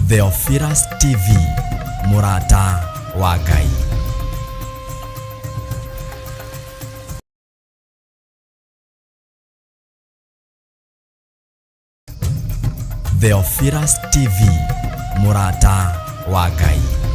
Theophilus TV, Murata wa Ngai. Theophilus TV, Murata wa Ngai.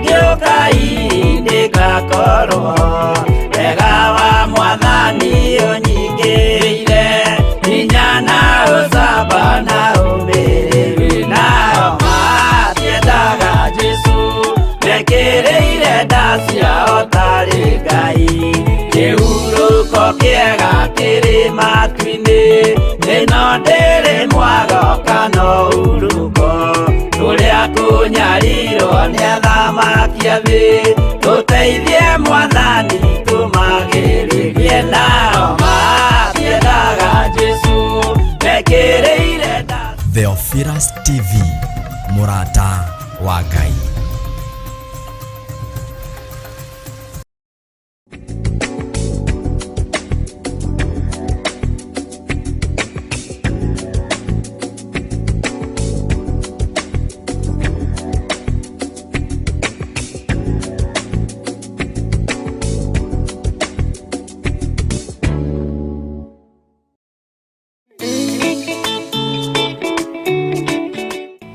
Mageuka indika koro wega wa Mwathani unyingĩrĩire hinya na ũcamba na ũmĩrĩru nao matiendaga Jesu mekĩrĩire nda ciao tarĩ Ngai kĩhurũko kĩega kĩrĩ matu-inĩ ĩno ndĩrĩ mwago kana ũruko tũrĩa kũnyarirwo nĩ athamaki a thĩ tũteithie Mwathani tũmagĩrĩrie nao matiendaga Jesu mekĩrĩire nda. Theophilus TV, mũrata wa Ngai.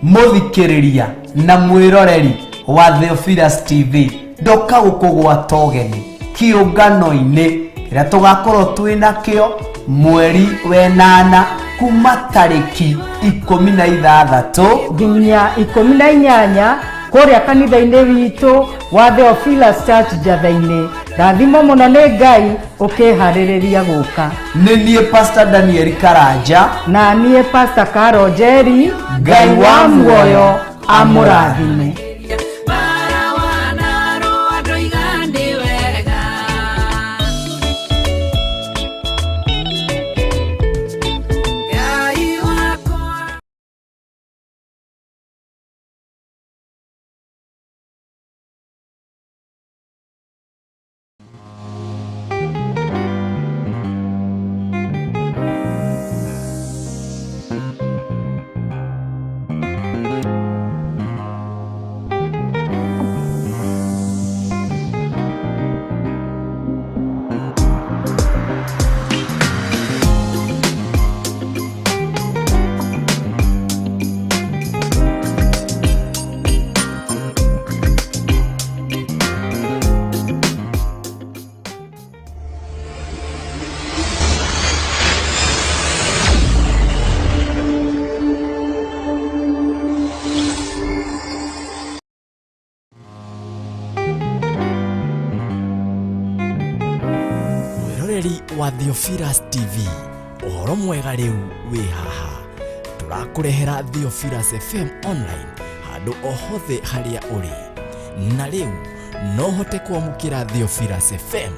Muthikiriria na mwiroreri wa Theophilus TV ndoka gukugwata ũgeni kĩũngano-inĩ kĩrĩa tugakorwo twĩna kĩo mweri wenana kuma tarĩki 16 nginya 18 kũrĩa kanitha-inĩ witũ wa Theophilus Church Njatha-inĩ. Rathimo mũno nĩ Ngai ũkĩharĩrĩria gũka. Nĩ niĩ Pastor Daniel Karanja na niĩ Pastor Carol Njeri. Ngai wa muoyo amũrathime. wa Theophilus TV ohoro mwega riu wi haha turakurehera Theophilus FM online handu ohothe haria uri na riu no hote kwamukira Theophilus FM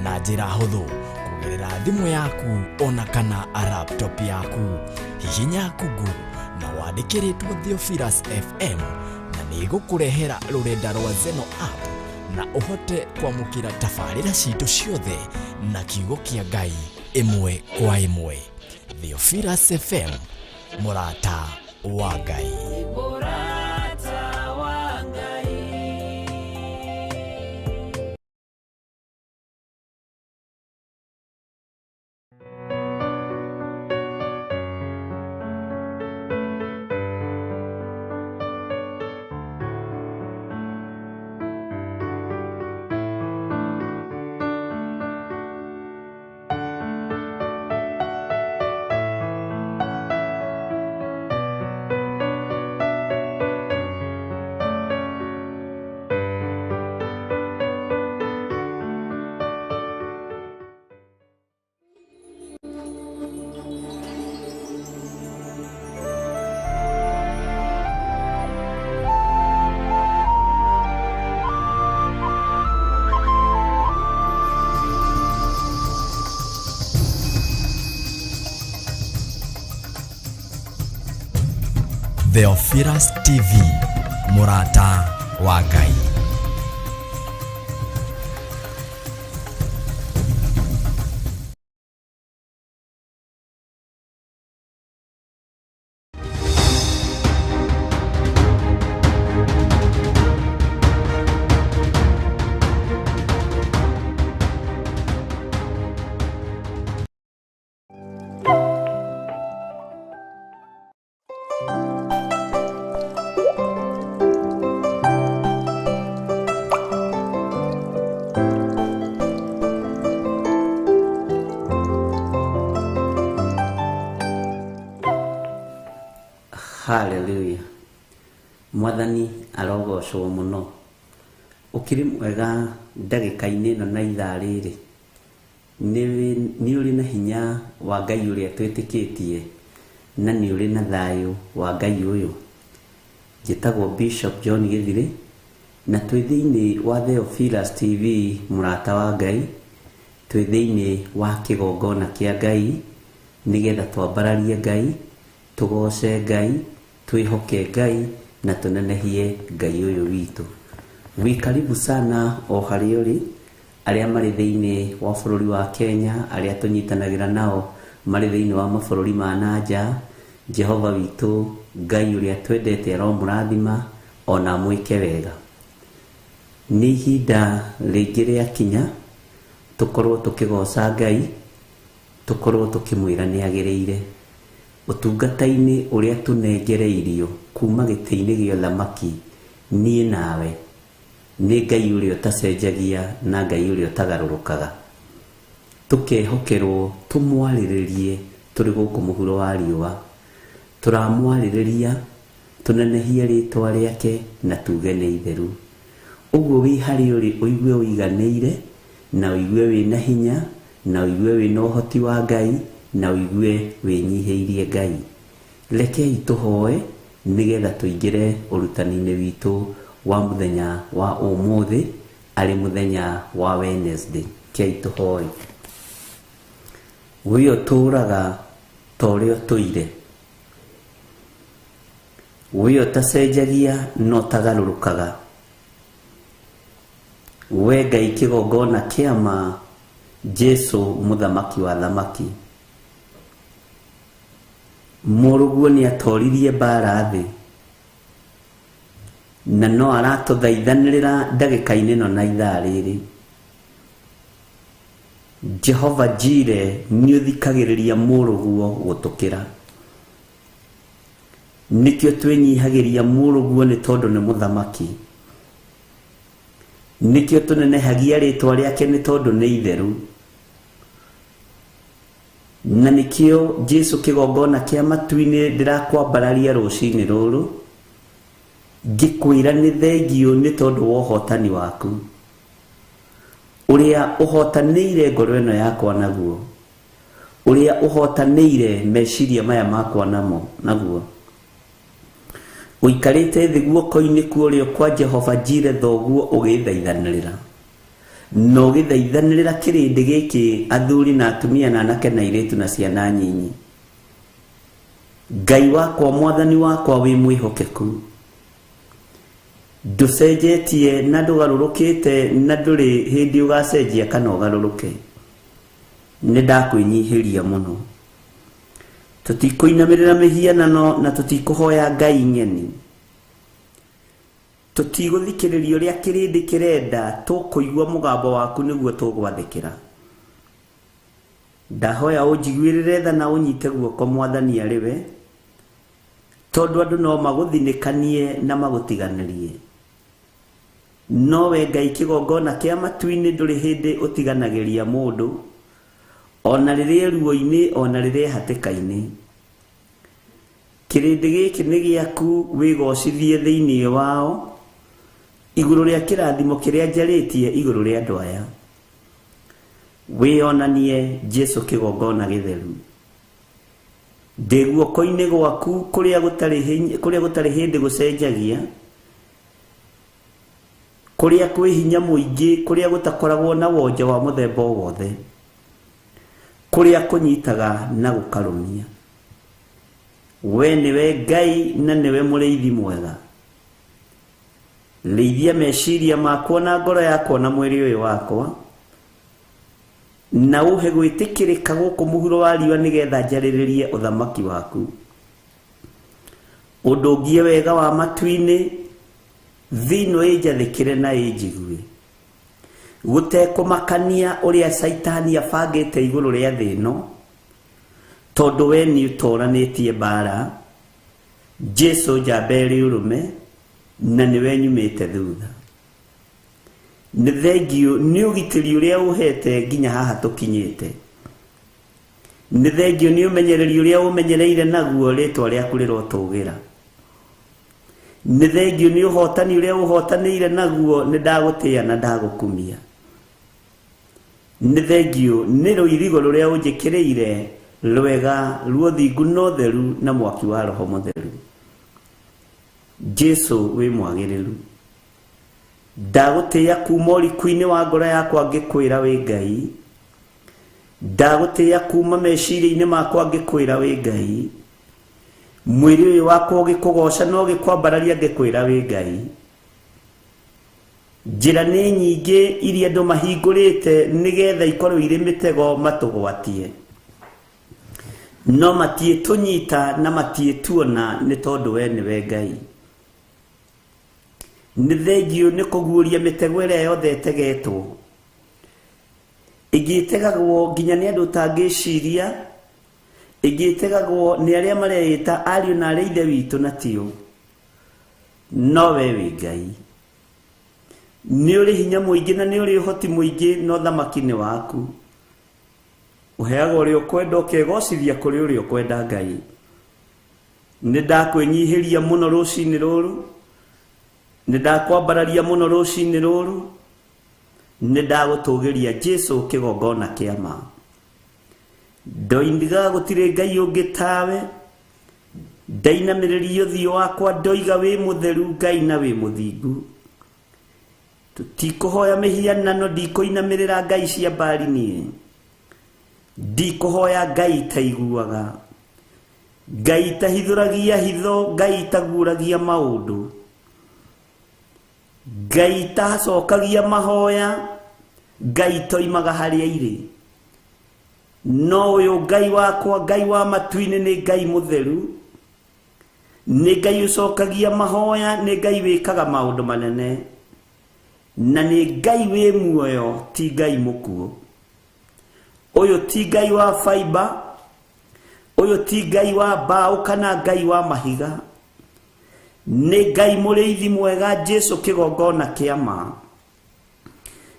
na njira huthu kugerera thimu yaku ona kana laptop yaku hihinya Google na wandikiritwo Theophilus FM na nigukurehera rurenda rwa Zeno app na uhote kwamukira tafarira citu ciothe na kiugo kia Ngai imwe kwa imwe. Theophilus FM, mũrata wa Ngai. Theophilus TV, mũrata wa Ngai. haleluya. Mwathani arogocwo muno. Ukiri mwega ndagika-inĩ no na ithaa rĩrĩ. Nĩ ũrĩ na hinya wa Ngai ũrĩa twĩtĩkĩtie na nĩ ũrĩ na thayũ wa Ngai ũyũ. Njĩtagwo Bishop John Gĩthirĩ na twĩ thĩinĩ wa Theophilus TV mũrata wa Ngai, twĩ thĩinĩ wa kĩgongona kĩa Ngai nĩgetha twambararie Ngai, tũgoce Ngai, twĩhoke Ngai na tũnenehie Ngai ũyũ witũ. Karibu sana o harĩa ũrĩ, arĩa marĩ thĩinĩ wa bũrũri wa Kenya, arĩa tũnyitanagĩra nao marĩ thĩinĩ wa mabũrũri ma nanja. Jehova witũ Ngai ũrĩa twendete aromũrathima ona mwĩke wega. Nĩ ihinda rĩngĩ rĩakinya tũkorwo tũkĩgoca Ngai, tũkorwo tũkĩmwĩra nĩ agĩrĩire ũtungata-inĩ ũrĩa tũnengereirio kuma gĩtĩ-inĩ gĩa ũthamaki. Niĩ nawe nĩ Ngai ũrĩa ũtacenjagia na Ngai ũrĩa ũtagarũrũkaga. Tũkehokerwo tũmwarĩrĩrie tũrĩ gũkũ mũhuro wa riũa. Tũramwarĩrĩria tũnenehie rĩĩtwa rĩake na tuge nĩ itheru. Ũguo wĩ harĩa ũrĩ ũigue ũiganĩire na ũigue wĩna hinya na ũigue wĩna ũhoti wa Ngai na ũigue wĩnyihĩirie Ngai. Rekei tũhoe nĩgetha tũingĩre ũrutani-inĩ witũ wa mũthenya wa ũmũthĩ, arĩ mũthenya wa Wednesday. Kei tũhoe. We ũtũũraga ta ũrĩa ũtũire, we ũtacenjagia no tagarũrũkaga, we Ngai kĩgongona kĩama, Jesu mũthamaki wa thamaki. Mũrũguo nĩ atoririe mbara thĩ na no aratũthaithanĩrĩra ndagĩka-inĩ no na ithaa rĩrĩ. Jehova Jire nĩ ũthikagĩrĩria mũrũguo gũtũkĩra. Nĩkĩo twĩnyihagĩria mũrũguo nĩ tondũ nĩ mũthamaki. Nĩkĩo tũnenehagia rĩĩtwa rĩake nĩ tondũ nĩ itheru. Na nĩkĩo Jesu kĩgongona kĩa matu-inĩ ndĩrakwambararia rũcinĩ rũrũ ngĩkwĩra nĩ thengio nĩ tondũ wa ũhotani waku ũrĩa ũhotanĩire ngoro ĩno yakwa naguo, ũrĩa ũhotanĩire meciria maya makwa naguo. Ũikarĩte thĩ guoko-inĩ kwa ũrĩo kwa Jehova Jire, thoguo ũgĩthaithanĩrĩra na ũgĩthaithanĩrĩra kĩrĩndĩ gĩkĩ, athuri na atumia na anake na airĩtu na ciana nyinyi. Ngai wakwa, mwathani wakwa, wĩ mwĩhokeku, ndũcenjetie na ndũgarũrũkĩte na ndũrĩ hĩndĩ ũgacenjia kana ũgarũrũke. Nĩ ndakwĩnyihĩria mũno. Tũtikũinamĩrĩra mĩhianano na tũtikũhoya ngai ng'eni. Tũtigũthikĩrĩria ũrĩa kĩrĩndĩ kĩrenda, tũkũigua mũgambo waku nĩguo tũgwathĩkĩra. Ndahoya ũnjiguĩrĩre tha na ũnyite guoko, mwathani arĩ we, tondũ andũ no magũthinĩkanie na magũtiganĩrie. No we Ngai kĩgongona kĩa matu-inĩ ndũrĩ hĩndĩ ũtiganagĩria mũndũ, ona rĩrĩa ruo-inĩ, ona rĩrĩa hatĩka-inĩ. Kĩrĩndĩ gĩkĩ nĩ gĩaku, wĩgocithie thĩinĩ wao, igũrũ rĩa kĩrathimo kĩrĩa njarĩtie igũrũ rĩa andũ aya. Wĩonanie Jesu kĩgongona gĩtheru. Ndĩ guoko-inĩ gwaku kũrĩa gũtarĩ hĩndĩ gũcenjagia, kũrĩa kwĩ hinya mũingĩ, kũrĩa gũtakoragwo na wonja wa mũthemba o wothe, kũrĩa kũnyitaga na gũkarũmia. We nĩwe Ngai na nĩwe mũrĩithi mwega. Rĩithia meciria makwa na ngoro yakwa na mwĩrĩ ũyũ wakwa, na ũhe gwĩtĩkĩrĩka gũkũ mũhuro wa riũa nĩgetha njarĩrĩrie ũthamaki waku. Ũndũngie wega wa matu-inĩ, thĩinĩ ĩnjathĩkĩre na ĩnjigue. Gũtekũmakania ũrĩa Saitani abangĩte igũrũ rĩa thĩ ĩno, tondũ we nĩ ũtoranĩtie mbara, Jesu njamba ĩrĩ ũrũme, na nĩwe nyumĩte thutha. Nĩ thengio nĩ ũgitĩri ũrĩa ũhete nginya haha tũkinyĩte. Nĩ thengio nĩ ũmenyereri ũrĩa ũmenyereire naguo rĩĩtwa rĩaku rĩrotũgĩra. nĩ thengio nĩ ũhotani ũrĩa ũhotanĩire naguo, nĩ ndagũtĩĩa na ndagũkumia. Nĩ thengio nĩ rũirigo rũrĩa ũnjĩkĩrĩire rwega ruothingu na ũtheru na mwaki wa Roho Mũtheru. Jesu wĩ mwagĩrĩru. Ndagũtĩĩa kuma ũriku-inĩ wa ngoro yakwa ngĩkwĩra wĩ Ngai. Ndagũtĩĩa kuma meciria-inĩ makwa ngĩkwĩra wĩ Ngai. Mwĩrĩ ũyũ wakwa ũgĩkũgoca no gĩkwambararia ngĩkwĩra wĩ Ngai. Njĩra nĩ nyingĩ iria andũ mahingũrĩte nĩgetha ikorwo irĩ mĩtego matũgwatie, no matiĩtũnyita na matiĩtuona nĩ tondũ we nĩwe Ngai. Nĩ thengio nĩ kũguũria mĩtego ĩrĩa yothe ĩtegetwo, ĩgĩtegagwo nginya nĩ andũ ũtangĩciria, ĩgĩtegagwo nĩ arĩa mareĩta ariũ na arĩa ithe witũ na tio, no we wĩ Ngai. Nĩ ũrĩ hinya mũingĩ na nĩ ũrĩ ũhoti mũingĩ, no thamaki nĩ waku. Ũheaga ũrĩa ũkwenda ũkegocithia kũrĩ ũrĩa ũkwenda Ngai. Nĩ ndakwĩnyihĩria mũno rũcinĩ rũrũ, nĩ ndakwambararia mũno rũcinĩ rũrũ, nĩ ndagũtũgĩria Jesu kĩgongona kĩa ma. Ndoindiga gũtirĩ Ngai ũngĩ tawe, ndainamĩrĩria ũthiũ wakwa ndoiga wĩ mũtheru Ngai na wĩ mũthingu. Tũtikũhoya mĩhianano, ndikũinamĩrĩra ngai cia Baali niĩ, ndikũhoya ngai itaiguaga, ngai itahithũragia hitho, ngai itaguũragia maũndũ, ngai itacokagia mahoya, ngai itoimaga harĩa irĩ. No ũyũ Ngai wakwa, Ngai wa matu-inĩ, nĩ Ngai mũtheru, nĩ Ngai ũcokagia mahoya, nĩ Ngai wĩkaga maũndũ manene, na nĩ Ngai wĩ muoyo, ti Ngai mũkuũ. Ũyũ ti Ngai wa fiber, ũyũ ti Ngai wa mbaũ kana Ngai wa mahiga, nĩ Ngai mũrĩithi mwega, Jesu kĩgongona kĩa ma.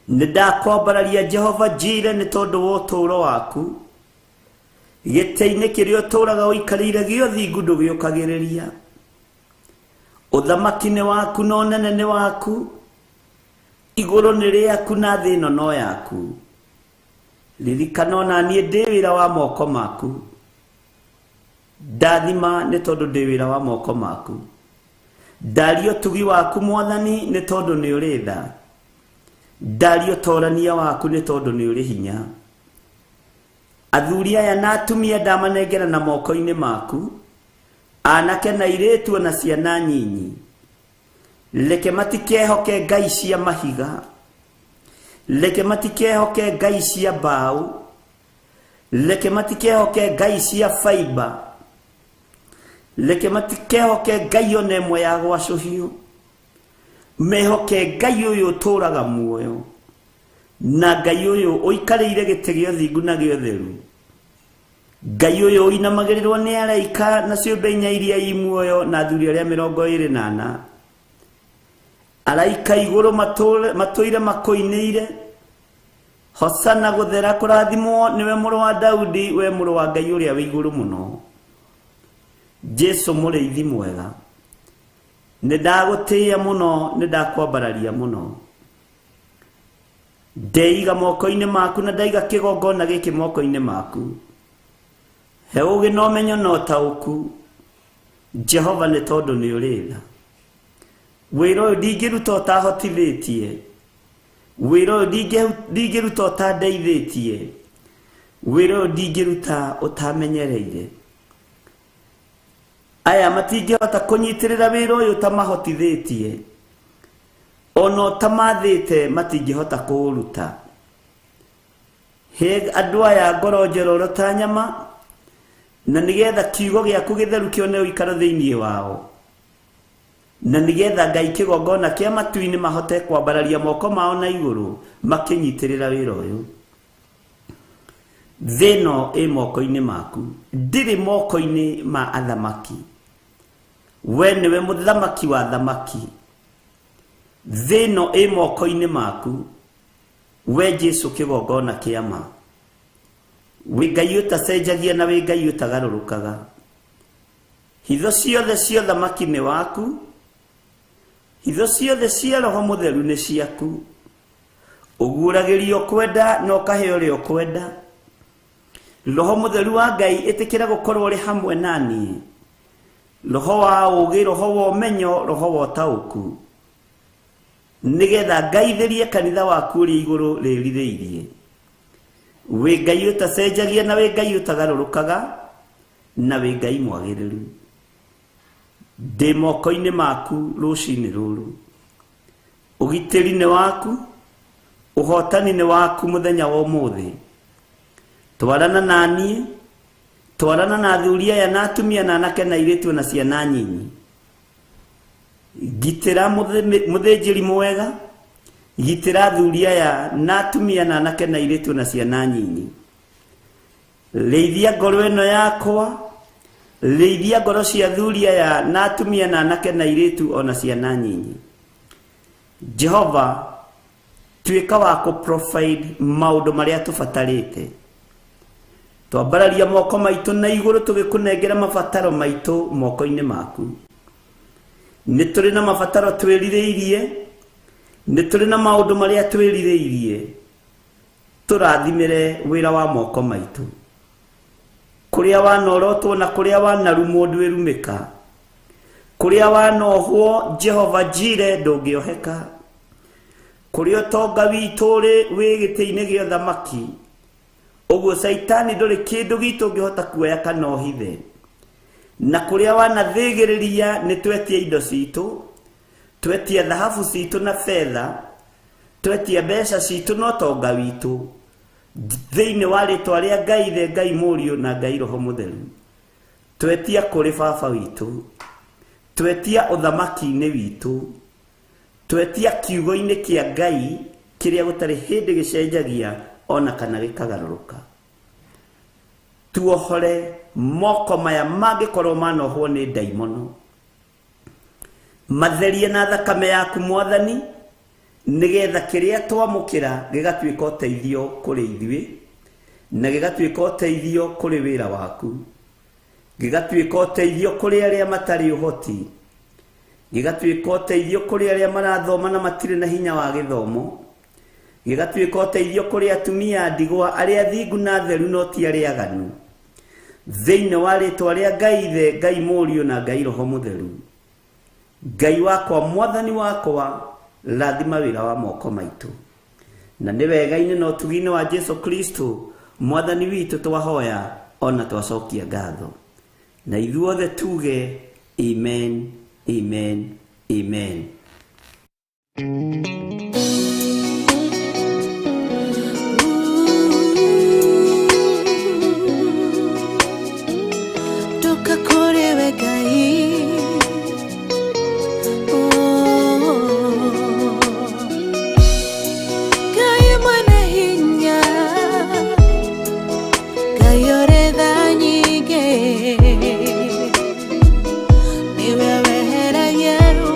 Nĩ ndakwambararia Jehova Jireh nĩ tondũ wa ũtũũro waku, gĩtĩ-inĩ kĩrĩa ũtũũraga ũikarĩire gĩothingu ndũgĩũkagĩrĩria. Ũthamaki nĩ waku na ũnene nĩ waku, igũrũ nĩ rĩaku na thĩ ĩno no yaku. Ririkana ona niĩ ndĩ wĩra wa moko maku. Ndathima nĩ tondũ ndĩ wĩra wa moko maku. Ndaria ũtugi waku Mwathani nĩ tondũ nĩ ũrĩ tha. Ndaria ũtorania waku nĩ tondũ nĩ ũrĩ hinya. Athuri aya na atumia ndamanengera na moko-inĩ maku, anake na airĩtu na ciana nyinyi. Leke matikehoke ngai cia mahiga, leke matikehoke ngai cia mbaũ, leke matikehoke ngai cia fiber, leke matikehoke ngai ona ĩmwe ya gwacũhio. Mehoke Ngai ũyũ ũtũũraga muoyo, na Ngai ũyũ ũikarĩire gĩtĩ gĩa ũthingu na gĩa ũtheru, Ngai ũyũ ũinamagĩrĩrwo nĩ araika na ciũmbe inya iria i muoyo na athuri arĩa 24. Araika igũrũ matũire makũinĩire, Hosana gũthera kũrathimwo nĩwe mũrũ wa Daudi, we mũrũ wa Ngai ũrĩa wĩ igũrũ mũno. Jesu mũrĩithi mwega, nĩ ndagũtĩĩa mũno, nĩ ndakwambararia mũno. Ndeiga moko-inĩ maku na ndaiga kĩgongona gĩkĩ moko-inĩ maku. He ũgĩ na ũmenyo na ũtaũku, Jehova, nĩ tondũ nĩ ũrĩ tha. Wĩra ũyũ ndingĩruta ũtahotithĩtie, wĩra ũyũ ndingĩruta ũtandeithĩtie, wĩra ũyũ ndingĩruta ũtamenyereire. Aya matingĩhota kũnyitĩrĩra wĩra ũyũ ũtamahotithĩtie, ona ũtamathĩte matingĩhota kũũruta. He andũ aya ngoro njororo ta nyama, na nĩgetha kiugo gĩaku gĩtheru kĩone ũikaro thĩinĩ wao, na nĩgetha Ngai kĩgongona kĩa matu-inĩ mahote kwambararia moko mao na igũrũ makĩnyitĩrĩra wĩra ũyũ. Thĩ ĩno ĩ moko-inĩ maku, ndĩrĩ moko-inĩ ma athamaki. We nĩwe mũthamaki wa thamaki. Thĩ ĩno ĩ moko-inĩ maku, we Jesu kĩgongona kĩa ma. Wĩ Ngai ũtacenjagia na wĩ Ngai ũtagarũrũkaga. Hitho ciothe cia ũthamaki nĩ waku, Hitho ciothe cia Roho Mutheru nĩ ciaku. Ũguũragĩrio kwenda no kaheo rĩo kwenda. Roho Mutheru wa Ngai ĩtĩkĩra gũkorwo ũrĩ hamwe naniĩ. Roho wa ũũgĩ, roho wa ũmenyo, roho wa ũtaũku. Nĩgetha ngaithĩrie kanitha waku ũrĩ igũrũ rĩrithĩirie. Wĩ Ngai ũtacenjagia na wĩ Ngai ũtagarũrũkaga na wĩ Ngai mwagĩrĩru. Ndĩ moko-inĩ maku rũcinĩ rũrũ. Ũgitĩri nĩ waku, ũhotani nĩ waku mũthenya wa ũmũthĩ. Twarana naniĩ, twarana na athuri aya na atumia na anake na airĩtu na ciana nyinyi. Gitĩra mũthĩnjĩri mwega, gitĩra athuri aya na atumia na anake na airĩtu na ciana nyinyi. Rĩithia ngoro ĩno yakwa, rĩithia ngoro cia athuri aya na atumia na anake na airĩtu ona ciana nyinyi. Jehova, tuĩka wa kũ-provide maũndũ marĩa tũbatarĩte. Twambararia moko maitũ na igũrũ tũgĩkũnengera mabataro maitũ moko-inĩ maku. Nĩ tũrĩ na mabataro twĩrirĩirie, nĩ tũrĩ na maũndũ marĩa twĩrirĩirie. Tũrathimĩre wĩra wa moko maitũ. Kũrĩa wanorotwo na kũrĩa wanarumwo ndwĩrumĩka. Kũrĩa wanohwo Jehova Jire ndũngĩoheka. Kũrĩa ũtonga witũ wĩ gĩtĩ-inĩ gĩa ũthamaki. Ũguo Saitani ndũrĩ kĩndũ gitũ ũngĩhota kuoya kana ũhithe. Na kũrĩa wanathĩgĩrĩria nĩ twetia indo citũ, twetia thahabu citũ na fedha, twetia mbeca citũ na ũtonga witũ. Thĩinĩ wa rĩtwa rĩa Ngai the Ngai Mũriũ na Ngai Roho Mũtheru. Twetia kũrĩ Baba witũ. Twetia ũthamaki-inĩ witũ. Twetia kiugo-inĩ kĩa Ngai kĩrĩa gũtarĩ hĩndĩ gĩcenjagia ona kana gĩkagarũrũka. Tuohore moko maya mangĩkorwo manohwo nĩ ndaimono. Matherie na thakame yaku Mwathani, nĩgetha kĩrĩa twamũkĩra gĩgatuĩka ũteithio kũrĩ ithuĩ, na gĩgatuĩka ũteithio kũrĩ wĩra waku, gĩgatuĩka ũteithio kũrĩ arĩa matarĩ ũhoti, gĩgatuĩka ũteithio kũrĩ arĩa marathoma na matirĩ na hinya wa gĩthomo, gĩgatuĩka ũteithio kũrĩ atumia ndigwa arĩa athingu na theru no ti arĩa aganu. Thĩinĩ wa rĩtwa rĩa Ngai the Ngai Mũriũ na Ngai Roho Mũtheru. Ngai wakwa, Mwathani wakwa, rathima wĩra wa moko maitũ. Na nĩ wega-inĩ na ũtugi-inĩ wa Jesu Kristo, Mwathani witũ twahoya ona twacokia ngatho. Na ithuothe tuge amen, amen, amen. Ni wewe hera yeru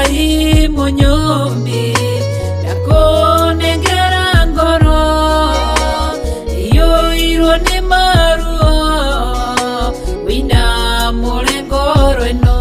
Ngai munyumbi ndakunengera ngoro iyuirwo ni maruo wina mulengoro eno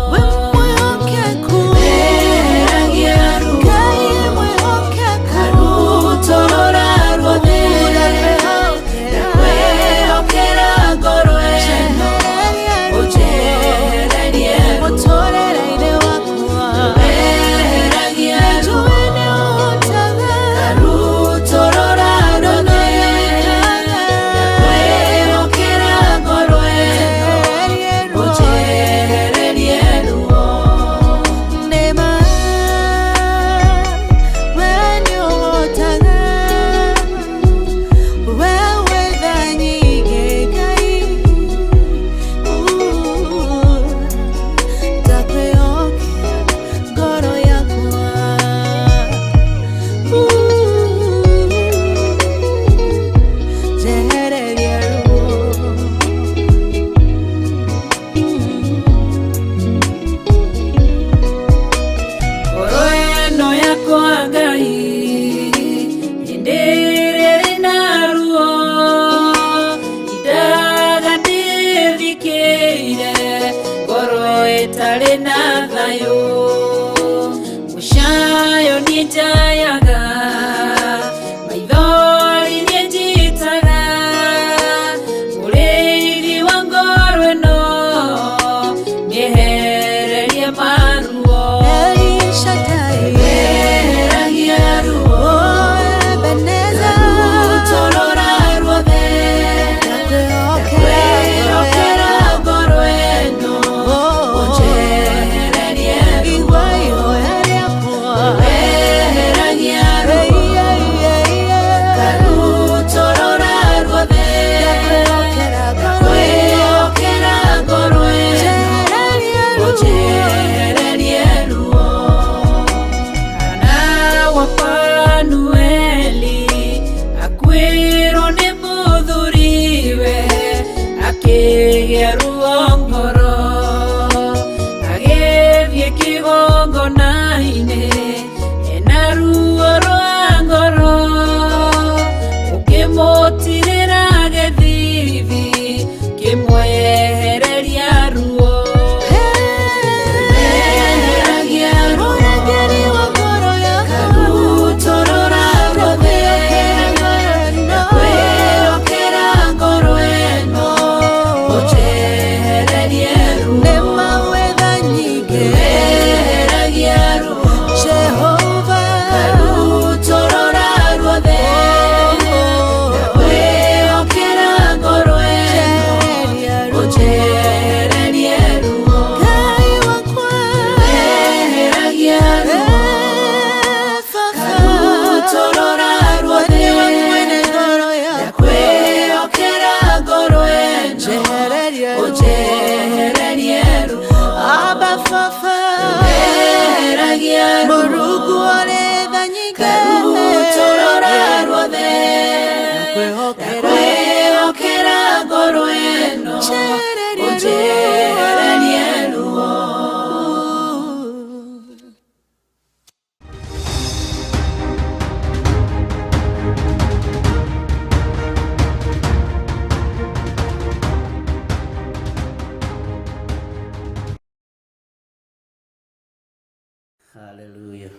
Hallelujah.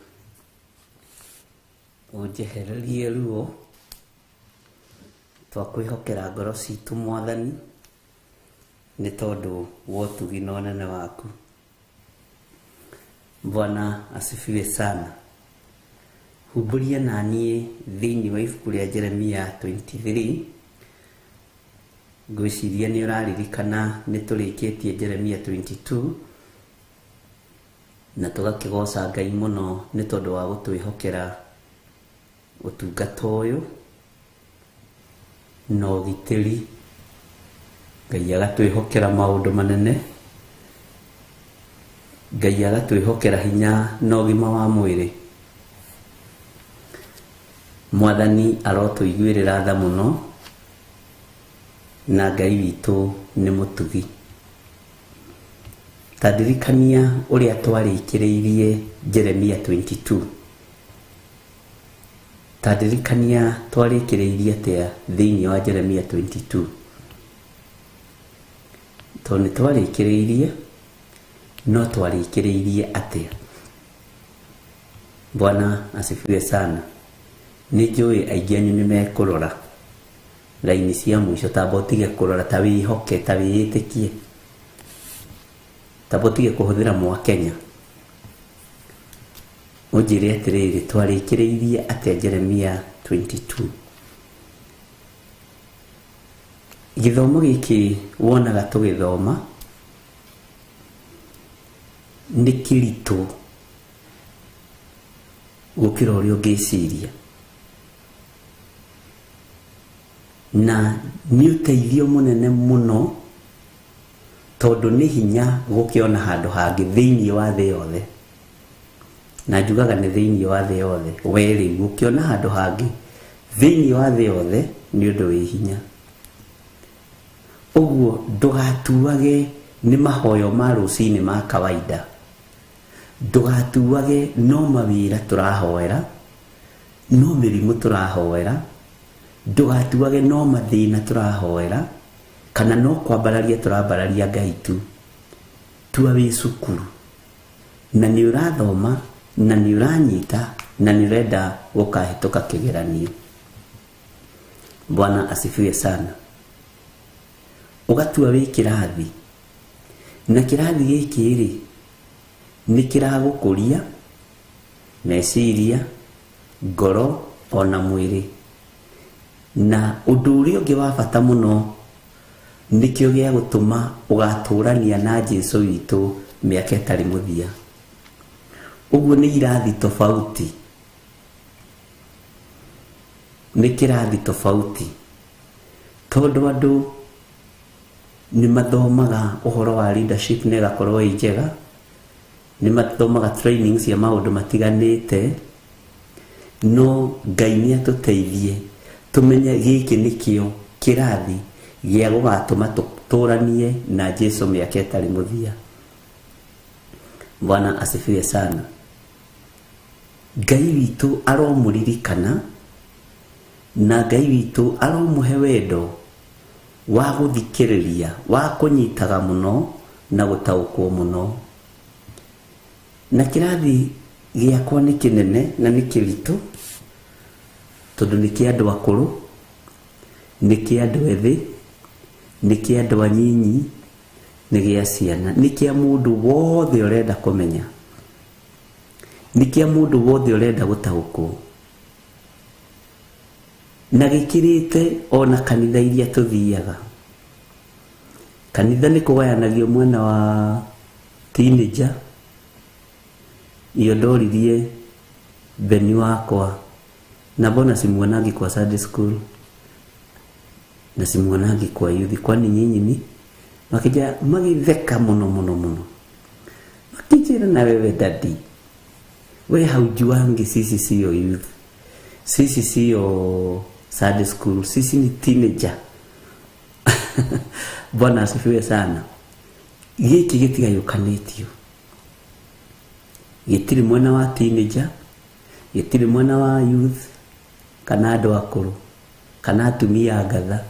Ujehererie ruo twakwihokera ngoro citu Mwathani ni tondu wotugi na unene waku. Bwana asifiwe sana. Huburia nanie thiini wa ibuku ria Jeremia 23. Ngwiciria ni uraririkana ni turikitie Jeremia 22 na tugakigoca Ngai muno ni tondu wa gutwihokera utungata uyu no gitiri. Ngai agatwihokera maundu manene, Ngai agatwihokera hinya no gima wa mwiri. Mwathani arotuiguirira tha muno na Ngai witu ni mutugi. tadirikania uria twarĩkĩrĩirie Jeremia 22. Tadirikania twarĩkĩrĩirie atia thĩinĩ wa Jeremia 22. Tondũ twarĩkĩrĩirie no twarĩkĩrĩirie atia. Bwana asifiwe sana. Nĩnjũĩ aingĩ anyu nĩmekũrora raini cia mũico, tabotige kũrora ta wĩhoke, ta wĩĩtĩkie, tabotige kũhũthĩra Mwakenya. Ũnjĩre atĩrĩrĩ, twarĩkĩrĩirie atia Jeremia 22. Gĩthomo gĩkĩ wonaga tũgĩthoma nĩ kĩritũ gũkĩra ũrĩa ũngĩciria, na nĩ ũteithio mũnene mũno, tondũ nĩ hinya gũkĩona handũ hangĩ thĩinĩ wa thĩ yothe. Na njugaga nĩ thĩinĩ wa thĩ yothe, we rĩu gũkĩona handũ hangĩ thĩinĩ wa thĩ yothe nĩ ũndũ wĩ hinya. Ũguo ndũgatuage nĩ mahoyo ma rũcinĩ ma kawaida, ndũgatuage no mawĩra tũrahoera, no mĩrimũ tũrahoera, ndũgatuage no mathĩna tũrahoera, kana no kwambararia tũrambararia Ngai tu. Tua wĩ cukuru na nĩ ũrathoma na nĩ ũranyita na nĩ ũrenda gũkahĩtũka kĩgeranio. Bwana asifiwe sana. Ũgatua wĩ kĩrathi, na kĩrathi gĩkĩ rĩ nĩ kĩragũkũria meciria, ngoro ona mwĩrĩ. Na ũndũ ũrĩa ũngĩ wa bata mũno nĩkĩo gĩa gũtũma ũgatũrania na Jesũ witũ mĩaka ĩtarĩ mũthia. Ũguo nĩ irathi tofauti, nĩ kĩrathi tofauti, tondũ andũ nĩ mathomaga ũhoro wa leadership na ĩgakorwo ĩ njega, nĩ mathomaga training cia maũndũ matiganĩte, no Ngai nĩ atũteithie tũmenye gĩkĩ nĩkĩo kĩrathi gĩa gũgatũma tũtũranie na Jesũ mĩaka ĩtarĩ mũthia. Bwana asifiwe sana. Ngai witũ aromũririkana, na Ngai witũ aromũhe wendo wa gũthikĩrĩria, wa kũnyitaga mũno na gũtaũkwo mũno. Na kĩrathi gĩakwa nĩ kĩnene na nĩ kĩritũ, tondũ nĩ kĩa andũ akũrũ, nĩ kĩa andũ ethĩ, nĩ kĩa andũ anyinyi, nĩ gĩa ciana, nĩ kĩa mũndũ wothe ũrenda kũmenya, nĩ kĩa mũndũ wothe ũrenda gũtaũkwo. Na gĩkĩrĩte ona kanitha iria tũthiaga. Kanitha nĩ kũgayanagio mwena wa teenager. Iyo ndoririe Beni wakwa, na mbona simuonagi kwa Sunday school na simuonagi kwa youth, kwani nyinyi ni makija magitheka muno muno muno, makijira na wewe daddy, we haujuangi sisi sio youth, sisi sio Sunday school, sisi ni teenager. Bwana asifiwe sana. Gĩkĩ gĩtigayũkanĩtio, gĩtirĩ mwena wa teenager, gĩtirĩ mwena wa youth, kana andũ akũrũ, kana atumia ngatha,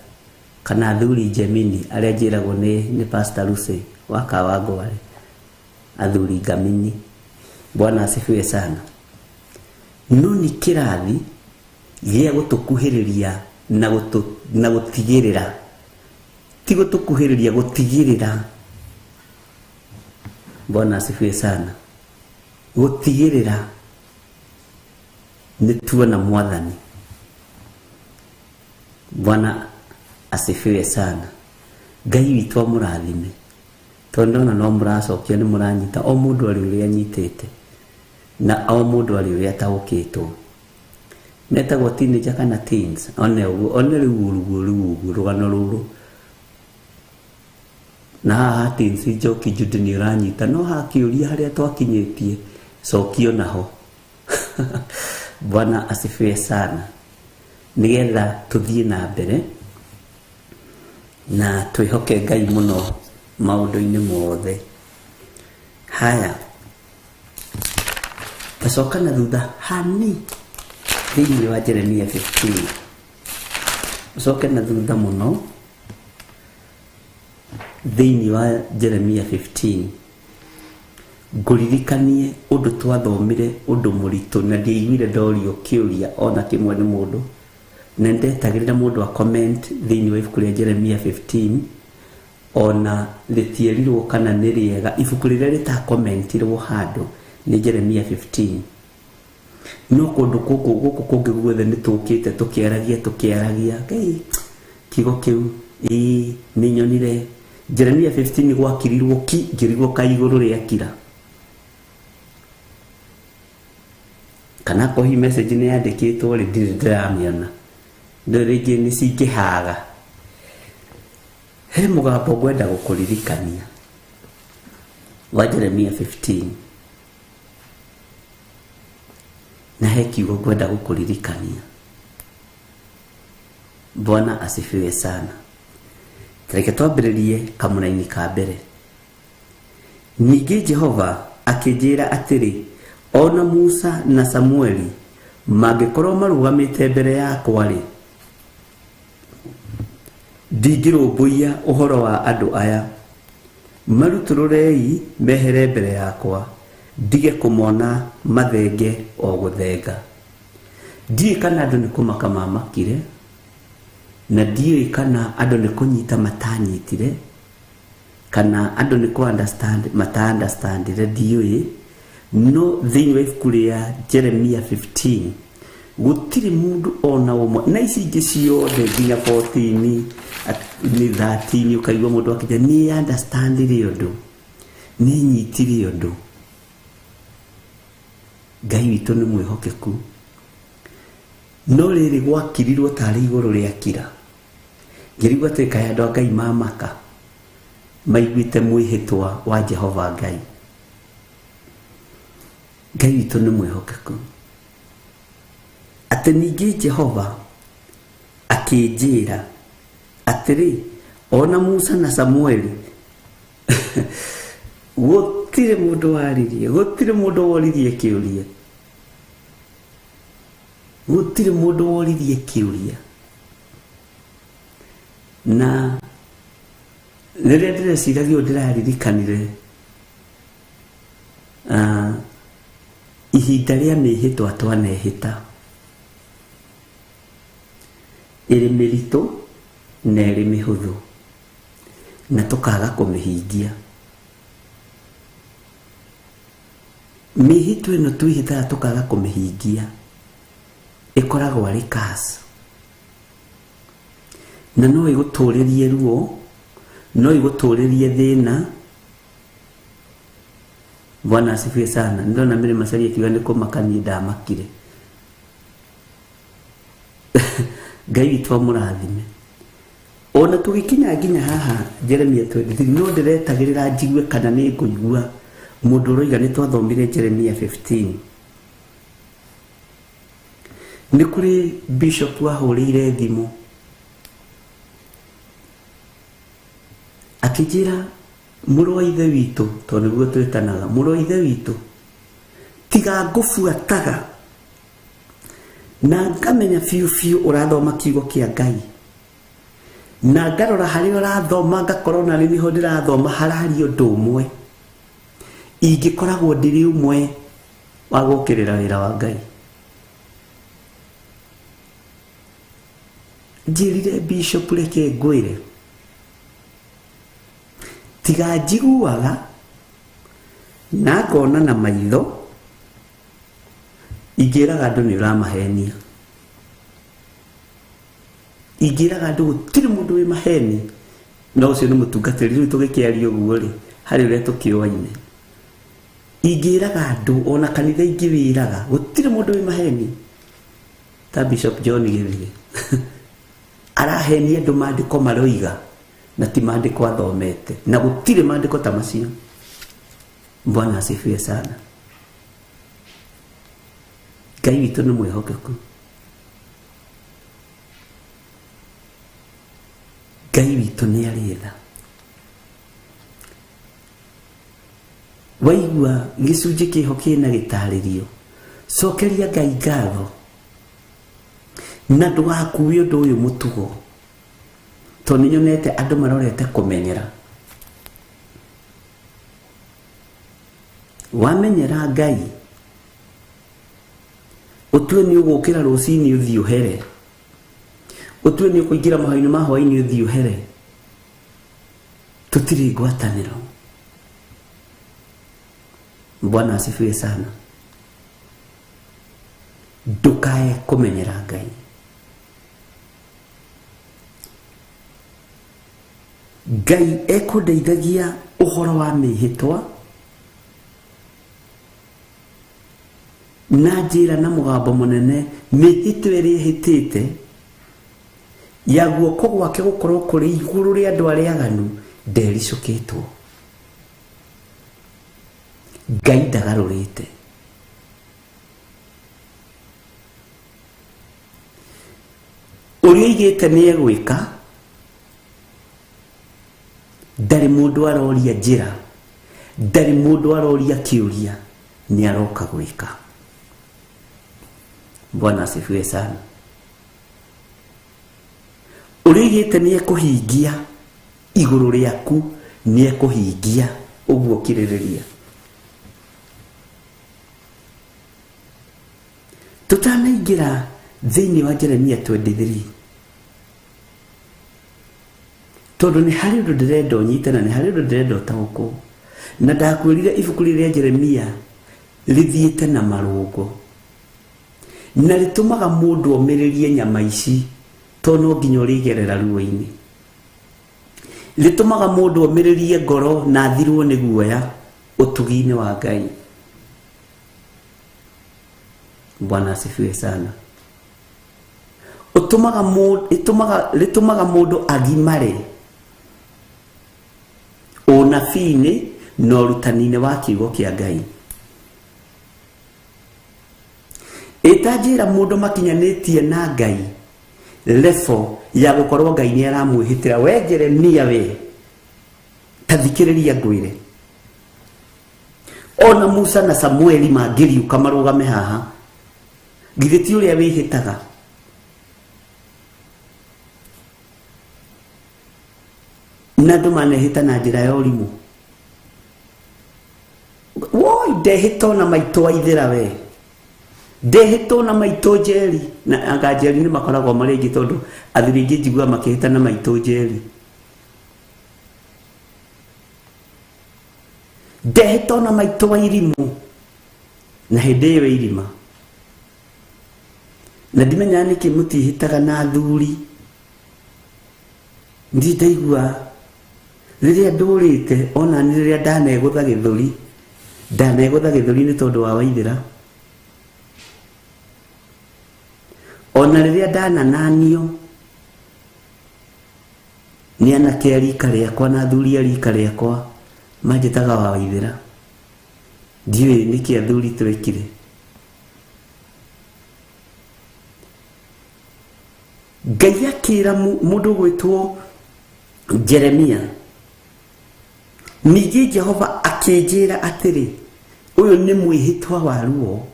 kana athuri Gemini arĩa njĩragwo nĩ Pastor Lucy wa Kawangware, athuri Ngamini. Bwana asifiwe sana. No nĩ kĩrathi gĩa gũtũkuhĩrĩria na gũtigĩrĩra, ti gũtũkuhĩrĩria, gũtigĩrĩra. Bwana asifiwe sana. Gũtigĩrĩra nĩ tuona Mwathani. Bwana asifiwe sana. Ngai witũ amũrathime, tondũ no mũracokio nĩ mũranyita o mũndũ arĩ ũrĩa anyitĩte, na o mũndũ arĩ ũrĩa ataũkĩtwo. Netagwo teenager kana teens, one rĩu rũgano rũrũ. Na haha teens njoki jude nĩ ũranyita, no hakĩũria harĩa twakinyĩtie cokio naho. Bwana asifiwe sana. Nigetha tuthiĩ na mbere na twĩhoke Ngai mũno maũndũ-inĩ mothe. haya tacoka na thutha hani thĩinĩ wa Jeremia 15 ucoke na thutha mũno thĩinĩ wa Jeremia 15 nguririkanie ũndũ twathomire ũndũ mũritũ na ndiaiguire ndorio kĩũria ona kĩmwe nĩ mũndũ na ndetagĩrĩra mũndũ a comment thĩinĩ wa ibuku rĩa Jeremia 15 ona rĩtierirwo kana nĩ rĩega. Ibuku rĩrĩa rĩtakomentirwo handũ nĩ Jeremia 15 no kũndũ gũkũ kũngĩ guothe nĩ tũkĩte tũkĩaragia kiugo kĩu nĩ nyonire Jeremia 15 gwakirirwo ngĩrigwo kaigũrũ rĩa kira kana kohi message nĩ yandĩkĩtwo rĩ ndiramĩona ndio rĩngĩ nĩ cingĩhaga. He mũgambo ngwenda gũkũririkania wa Jeremia 15 na he kiugo ngwenda gũkũririkania. Bwana asifiwe sana. Reke twambĩrĩrie kamũraini ka mbere. Ningĩ Jehova akĩnjĩra atĩrĩ, ona Musa na Samueli mangĩkorwo marũgamĩte mbere yakwa-rĩ, ndingĩrũmbũiya ũhoro wa andũ aya. Marutũrũrei mehere mbere yakwa, ndige kũmona mathenge o gũthenga. Ndiũĩ kana andũ nĩ kũmaka mamakire na ndiũĩ kana andũ nĩ kũnyita matanyitire kana andũ nĩ mata-understandire ndiũĩ. No thĩinĩ wa ibuku rĩa Jeremia 15 gũtirĩ mũndũ ona ũmwe na ici ingĩ ciothe nginya 14 nĩ 13 ũkaigua mũndũ akĩnja nĩ understandire ũndũ nĩ nyitire ũndũ. Ngai witũ nĩ mwĩhokeku. No rĩrĩ gwakirirwo tarĩ igũrũ rĩa kira ngĩrigwo atĩ kaĩ andũ a Ngai mamaka maiguĩte mwĩhĩtwa wa Jehova Ngai. Ngai witũ nĩ mwĩhokeku. Atĩ ningĩ Jehova akĩnjĩra atĩrĩ, ona Musa na Samueli gũtirĩ mũndũ waririe, gũtirĩ mũndũ woririe kĩũria, gũtirĩ mũndũ woririe kĩũria. Na rĩrĩa ndĩreciragia ndĩraririkanire ihinda rĩa mĩhĩtwa twanehĩta ĩrĩ mĩritũ na ĩrĩ mĩhũthũ na tũkaga kũmĩhingia. Mĩhĩtwa ĩno twĩhĩtaga tũkaga kũmĩhingia ĩkoragwo arĩ curse na no ĩgũtũrĩrie ruo, no ĩgũtũrĩrie thĩna. Bwana asifiwe sana. Ndona mire Macharia kiuga nĩ kũmakania ndamakire. Ngai witũ amũrathime. Ona tũgĩkinya nginya haha Jeremia 23 no ndĩretagĩrĩra njigue kana nĩ ngũigua mũndũ ũroiga nĩ twathomire Jeremia 15. Nĩ kũrĩ bishop wahũrĩire thimũ akĩnjĩra mũrũ wa ithe witũ, tondũ nĩguo twĩtanaga, mũrũ wa ithe witũ tiga ngũbuataga na ngamenya biũ ũrathoma kiugo kĩa Ngai na ngarora harĩa ũrathoma ngakorwo na rĩu niho ndĩrathoma harario ũndũ ũmwe ingĩkoragwo ndĩrĩ ũmwe wa gũkĩrĩra wĩra wa Ngai. Njĩrire bishop reke ngwĩre tiga njiguaga na ngona na maitho ingĩraga andũ nĩ ũramahenia, ingĩraga andũ gũtirĩ mũndũ wĩ maheni. No ũcio nĩ mũtungatĩri rĩu tũgĩkĩaria ũguo rĩ harĩ ũrĩa tũkĩoaine. Ingĩraga andũ ona kanitha ingĩwĩraga gũtirĩ mũndũ wĩ maheni ta Bishop John Gĩthige arahenia andũ maandĩko maroiga na ti maandĩko athomete na gũtirĩ maandĩko ta macio. Bwana asifiwe sana. Ngai witũ nĩ mwĩhokeku. Ngai witũ nĩ arĩ tha. waigua gicunji kiho kina gitaririo cokeria Ngai ngatho na ndũgakuue ũndũ ũyũ mũtugo tondũ nĩnyonete andũ marorete kũmenyera. Wamenyera Ngai ũtue nĩ ũgũkĩra rũcinĩ ũthiĩ ũhere, ũtue nĩ ũkũingĩra mahoya-inĩ ma hwaĩ-inĩ ũthiĩ ũhere, tũtirĩ ngwatanĩro. Bwana asifiwe sana. Ndukae kũmenyera Ngai. Ngai ekũndeithagia ũhoro wa mĩhĩtwa na njĩra na mũgambo mũnene mĩhĩtwa ĩrĩa ĩhĩtĩte ya guoko gwake gũkorwo kũrĩ igũrũ rĩa andũ arĩa aganu ndericũkĩtwo. Ngai ndagarũrĩte. Ũrĩa igĩte nĩ egwĩka, ndarĩ mũndũ aroria njĩra, ndarĩ mũndũ aroria kĩũria, nĩ aroka gwĩka. Bwana asifiwe sana. Ũrĩa igĩte nĩ ekũhingia igũrũ rĩaku, nĩ ekũhingia ũguo kirĩrĩria. Tutanaingira thĩinĩ wa Jeremia 23 tondũ nĩ harĩ ũndũ ndĩrenda ũnyite na nĩ harĩ ũndũ ndĩrenda ũtaũkwo, na ndakwĩrire ibuku rĩrĩa Jeremia rĩthiĩte na marũngo na rĩtũmaga mũndũ omĩrĩrie nyama ici tondũ no nginya ũrĩgerera ruo-inĩ, rĩtũmaga mũndũ omĩrĩrie ngoro na athirwo nĩ guoya ũtugi-inĩ wa Ngai. Bwana asifiwe sana. Rĩtũmaga mũndũ agimare ũnabii-inĩ na ũrutani-inĩ wa kiugo kĩa Ngai. Ĩtanjĩra mũndũ makinyanĩtie na Ngai level ya gũkorwo Ngai nĩ aramwĩhĩtĩra. We Jeremia we, ta thikĩrĩria ngwĩre, ona Musa na Samueli mangĩriũka marũgame haha, githĩ ti ũrĩa wĩhĩtaga? Na andũ manehĩta na njĩra ya ũrimũ. Woi, ndehĩtwo na maitũ waithĩra we, ndehĩtwo na maitũ Njeri, na anga Njeri nĩ makoragwo marĩ aingĩ tondũ athuri aingĩ njigua makĩhĩta na maitũ Njeri. Ndehĩtwo na maitũ wa Irimũ, na hĩndĩ ĩyo Irima. Na ndimenya nĩkĩ mũtihĩtaga na athuri. Ndi ndaigua rĩrĩa ndũrĩte, ona nĩ rĩrĩa ndanegũtha gĩthũri nĩ tondũ wa Waithĩra, ona rĩrĩa ndanananio nĩ anake a rika rĩakwa na athuri a rika rĩakwa manjĩtaga wa Waithĩra. Ndiũĩ nĩkĩ athuri twekire. Ngai akĩra mũndũ gwĩtwo Jeremia, ningĩ Jehova akĩnjĩra atĩrĩ, ũyũ nĩ mwĩhĩtwa wa ruo,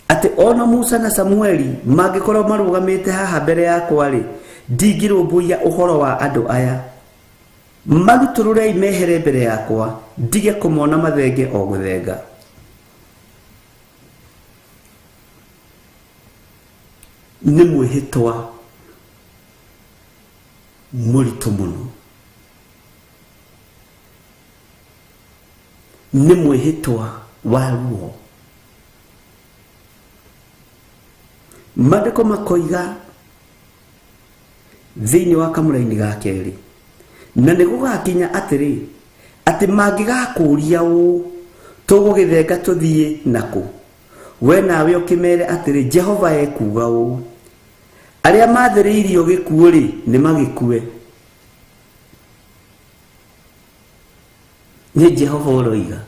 atĩ ona Musa na Samueli mangĩkorwo marũgamĩte haha mbere yakwa-rĩ, ndingĩrũmbũiya ũhoro wa andũ aya. Marutũrũrei mehere mbere yakwa, ndige kũmona mathenge o gũthenga. Nĩ mwĩhĩtwa mũritũ mũno, nĩ mwĩhĩtwa wa ruo. Maandĩko makoiga thĩinĩ wa kamũra-inĩ ga kerĩ, na nĩ gũgakinya atĩrĩ, atĩ mangĩgakũria ũũ, tũgũgĩthenga tũthiĩ nakũ? We nawe ũkĩmere atĩrĩ, Jehova ekuga ũũ, arĩa mathĩrĩirio gĩkuũ-rĩ nĩ magĩkue. Nĩ Jehova ũroiga.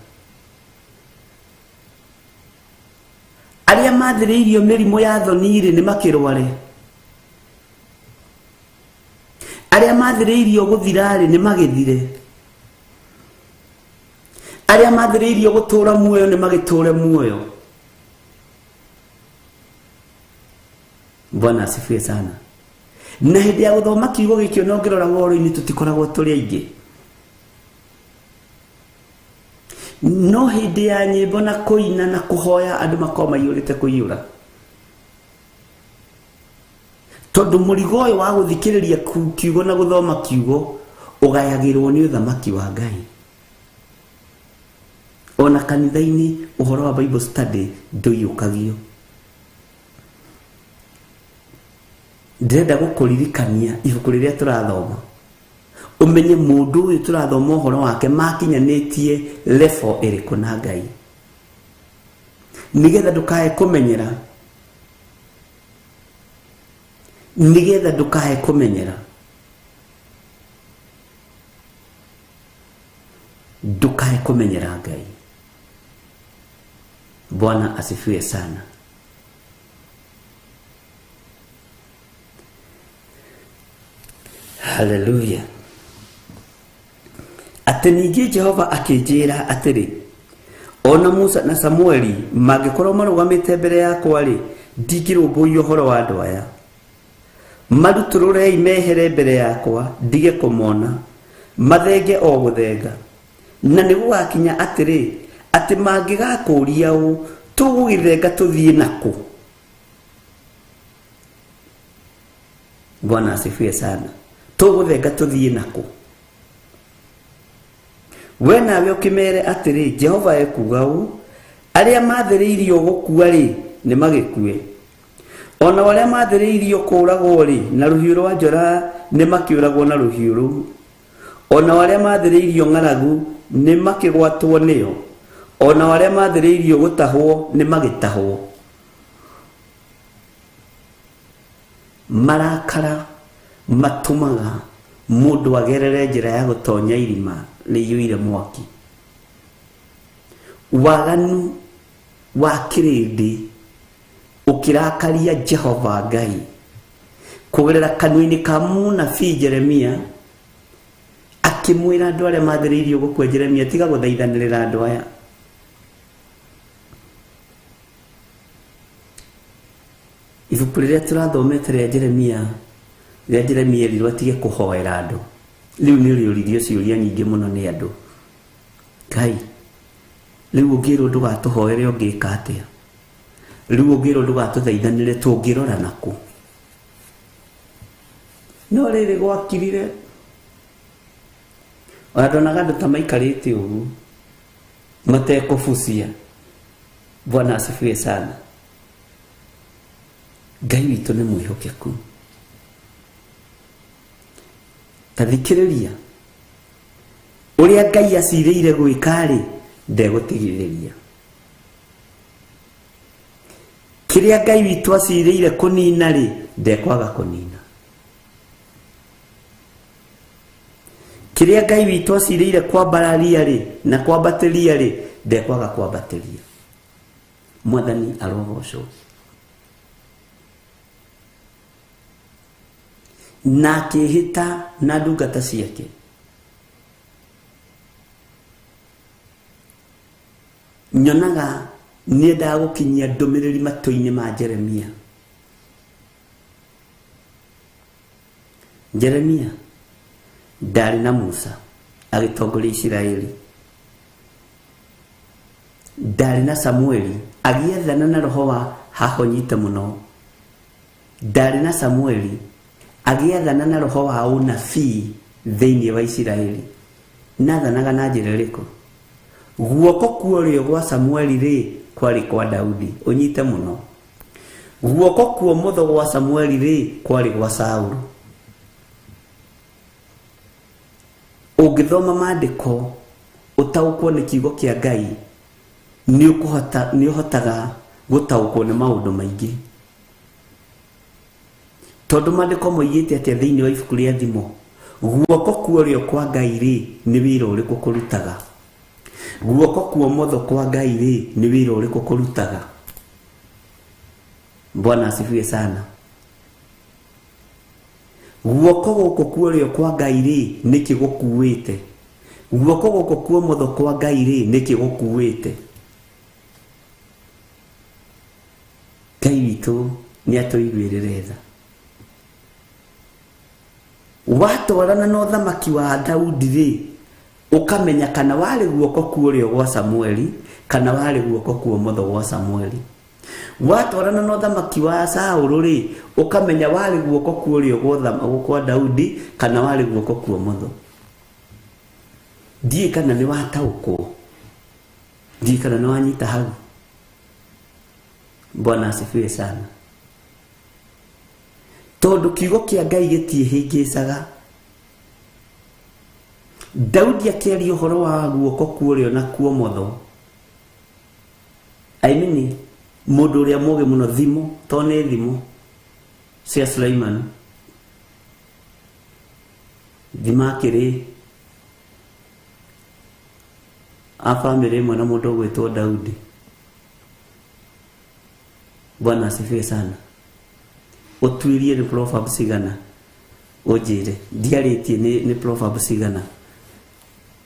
Arĩa mathĩrĩirio mĩrimũ ya thoni-rĩ nĩ makĩrware. Arĩa mathĩrĩirio gũthira-rĩ nĩ magĩthire. aria mathiriirio gutura muoyo ni magiture muoyo. Bwana asifiwe sana. Na hindi ya guthoma kiugo gikio no ngirora woro-ini tutikoragwo turi aingi. No hindi ya nyimbo na kuina na kuhoya andu makoma yurite kuyura. Tondu murigo uyu wa guthikiriria kiugo na guthoma kiugo ugayagirwo ni uthamaki wa Ngai. Ona kanitha-ini uhoro wa Bible study nduyukagio. Ndenda gukuririkania ibuku riria turathoma. Umenye mundu uyu turathoma uhoro wake makinyanitie level iriku na Ngai. Nigetha ndukae kumenyera. Nigetha ndukae kumenyera. Ndukae kumenyera Ngai. Bwana asifiwe sana. Hallelujah. Atenigi Jehova akijira atiri, ona Musa na Samueli magikorwo marugamite mbere yakwa ri ndigirumbuyo horo wa andu aya. Maruturure imehere mbere yakwa ndige kumona mathenge o guthenga. Na nigugakinya atiri ati mangigakuria u tugugithenga tuthie naku. Bwana asifiwe sana. Tuguthenga tuthie naku. We nawe ukimere atiri Jehova ekuga u aria mathiriirio gukua ri ni magikue. Ona waria mathiriirio kuragwo ri na ruhiu rwa njora ni makiuragwo na ruhiu ru. Ona waria mathiriirio ng'aragu ni makigwatwo niyo. Ona waria mathiriirio gutahwo ni magitahwo. Marakara matumaga mundu agerere njira ya gutonya irima liyuire mwaki. Waganu wa kirindi ukirakaria Jehova Ngai kugerera kanuni ka munabii Jeremia akimwira andu aria mathiriirio gukua Jeremia tiga guthaithanirira andu aya. Ibuku riria turathomete ria Jeremia rirwo atige kuhoera andu. Riu ni riuririo ciuria nyingi muno ni andu. Ngai, riu ungirwo ndugatuhoere ungika atia? Riu ungirwo ndugatuthaithanire tungirora naku? No riri gwakirire wadonaga andu ta maikarite ugu matekubucia. Bwana asifiwe sana. Ngai witu ni mwihokeku. Tathikiriria uria Ngai aciriire gwikari ndegutigiriria. Kiria Ngai witu aciriire kunina ri ndekwaga kunina. Kiria Ngai witu aciriire kwambararia ri na kwambatiria ri ndekwaga kwambatiria. Mwathani arogocwo. Na kihita na ndungata ciake. Nyonaga nienda gukinyia ndumiriri matu-ini ma Jeremia. Jeremia ndari na Musa agitongoria Israeli. Ndari na Samueli agiathana na roho wa hahonyite muno. Ndari na Samueli agiathana na roho wa unabii thiini wa Israeli. Nathanaga na njira iriku? Guoko kuorio gwa Samueli ri kwari kwa Daudi, unyite muno. Guoko kuo motho gwa Samueli ri kwari gwa Saulu. Ungithoma maandiko utaukwo ni kiugo kia Ngai ni uhotaga gutaukwo ni maundu maingi. Tondu maandiko moigite atia thiini wa ibuku ria thimo, guoko kuorio kwa Ngai ri ni wira uriku kurutaga. Guoko kuo motho kwa Ngai ri ni wira uriku kurutaga. Bwana asifiwe sana. Guoko guku kuorio kwa Ngai ri ni kigukuite. guoko goko kwa motho kwa Ngai ri niki gukuite Ngai witu ni atuiguirire tha watwarana na uthamaki wa Daudi ri ukamenya kana wale guoko kurio gwa Samueli kana wale guoko kwa motho gwa Samueli watwarana na uthamaki wa Saulu ri ukamenya wale guoko kurio gwa Daudi kana wale guoko kwa motho die kana ni watauko die kana ni wanyita hau. Bwana asifiwe sana. Tondu kiugo kia Ngai gitie hingicaga Daudi akiaria uhoro wa guoko kurio na kuo motho aimini mundu uria muge muno thimo to ne thimo cia Suleiman thimakiri a family mwana mundu gwitwo Daudi. Bwana asifiwe sana. Utwirie ni Proverbs sigana ojire diariti ni Proverbs sigana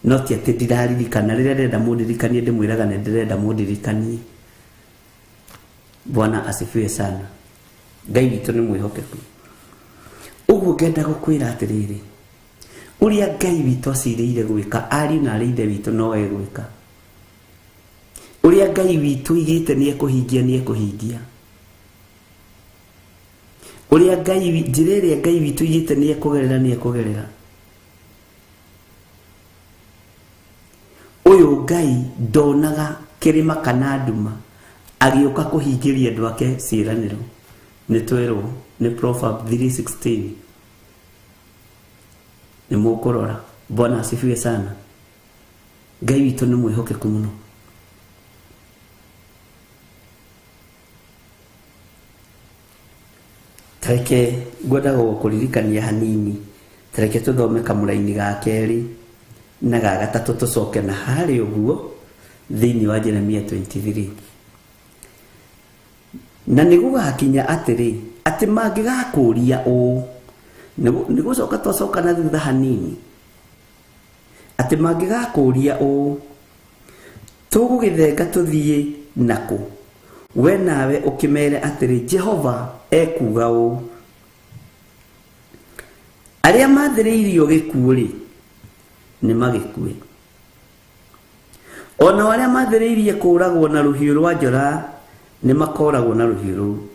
not yet ndiririkana rĩrĩa ndenda mũndirikanie ndĩmwĩraga nĩ ndĩrenda mũndirikanie. Bwana asifiwe sana. Ngai witũ nĩ mwĩhokeku. Ũguo ngenda gũkwĩra atĩrĩrĩ ũrĩa Ngai witũ acirĩire gwĩka ari na arĩ ithe witũ no egwĩka. Ũrĩa Ngai witũ igĩte nĩ ekũhingia. Uria Ngai njirere Ngai witu igite ni ekugerera uyu Ngai donaga kirima kana nduma agioka kuhingiria andu ake ciraniro ni twero ni Proverbs 3:16 ni mukurora. Bwana asifiwe sana. Ngai witu ni mwihokeku muno. Tareke ngoda gukuririkania hanini tareke tuthome kamuraini ga keri na ga gatatu tucoke na hari uguo thiini wa Jeremia 23 na nigugakinya atiri ati mangigakuria u nigucoka twacoka na thutha hanini ati mangigakuria u tugugithenga tuthie naku we nawe ukimere atiri Jehova ekuga u aria mathiriirio gikuuri ni magikue ona aria mathiriirie kuragwo na ruhiu rwa njora ni makoragwo na ruhiu ru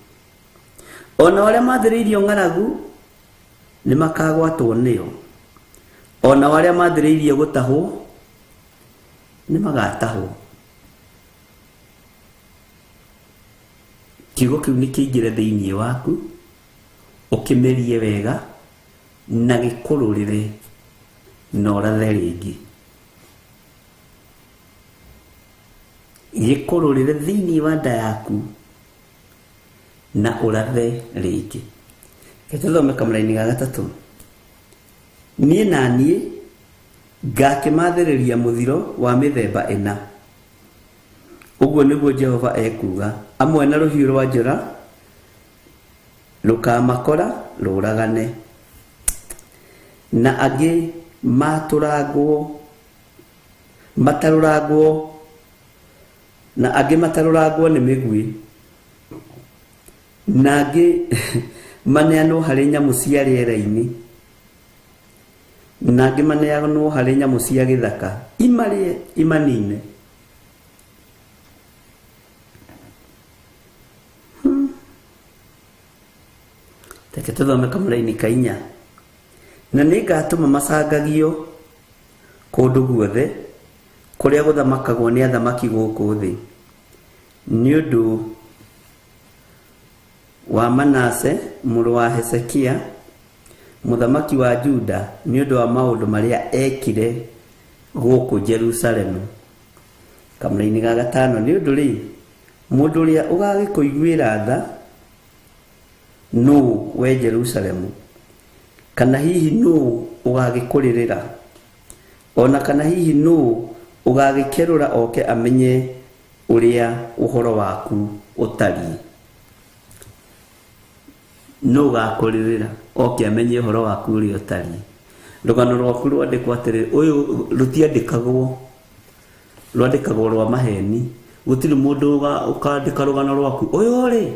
ona aria mathiriirio ng'aragu ni makagwatwo nio ona aria mathiriirie gutahwo ni magatahwo. Kiugo kiu ni kiingire thiini waku ukimerie wega na gikururire na urathe ringi gikururire thiini wa nda yaku na urathe ringi. Tuthome kamuraini ga gatatu. Nie na nie ngakimathiriria muthiro wa mithemba ina uguo niguo Jehova ekuga amwe na ruhiu rwa njora rukamakora ruragane na angi mataruragwo ni migwi na angi maneanwo hari nyamu cia riera-ini na angi maneanwo hari nyamu cia githaka imarie imanine. Teke tuthome kamuraini ka 4 na nigatuma macangagio kundu guothe kuria guthamakagwo ni athamaki guku thi ni undu wa Manase muru wa Hezekia muthamaki wa Juda ni undu wa maundu maria ekire guku Jerusalemu. Kamuraini ga 5 ni undu ri mundu uria ugagikuiguira tha no we Jerusalemu kana hihi no ugagikurira ona kana hihi no ugagikerura oke amenye uria uhoro waku utari no ugakurira oke amenye uhoro waku uria utari rugano rwaku rwandikwo atiriri uyu rutiandikagwo rwa maheni gutiri mundu ukandika rugano rwaku uyu ri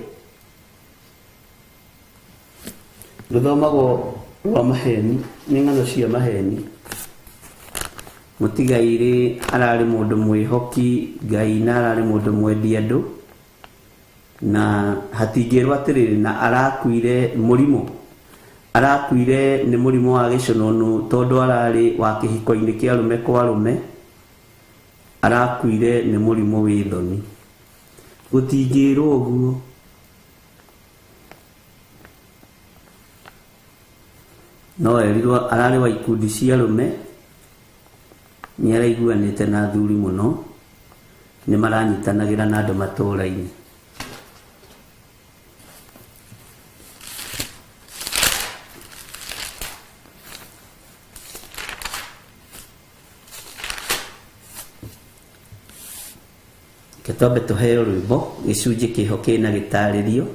ruthomagwo rwa maheni ni ng'ano cia maheni. Mutigaire arari mundu mwihoki Ngai na arari mundu mwendi andu na hatingirwa atiriri na arakuire murimo arakuire ni murimo wa gicononu tondu arari wa kihiko-ini kia arume kwa arume arakuire ni murimo wi thoni gutingirwo uguo. No erirwo arari wa ikundi cia arume ni araiguanite na athuri muno ni maranyitanagira na andu matura-ini. Ketwambe tuheo rwimbo gicunji kiho kina gitaririo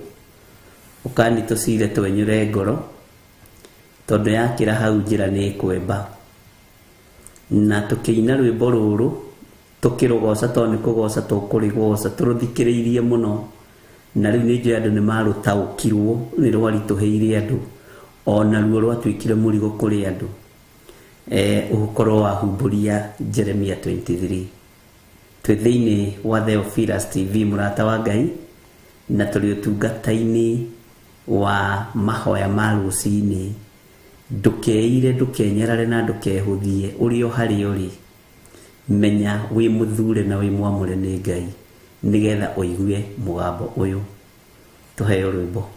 ukani tucire twenyure ngoro tondu yakira hau njira ni kwemba na tukiina rwimbo ruru tukirugoca tondu ni kugoca tukurigoca turuthikiriirie muno na riu ni andu ni marutaukirwo ni rwarituheire andu ona ruo rwatwikire murigo kuri andu ukorwo wahumburia Jeremia 23 twi thiini wa Theophilus TV murata wa Ngai na turi utungata-ini wa mahoya ma rucini ndukeire ndukenyerare na ndukehuthie urio hari uri menya wi muthure na wi mwamure ni Ngai nigetha uigue mugambo uyu. Tuheo rwimbo.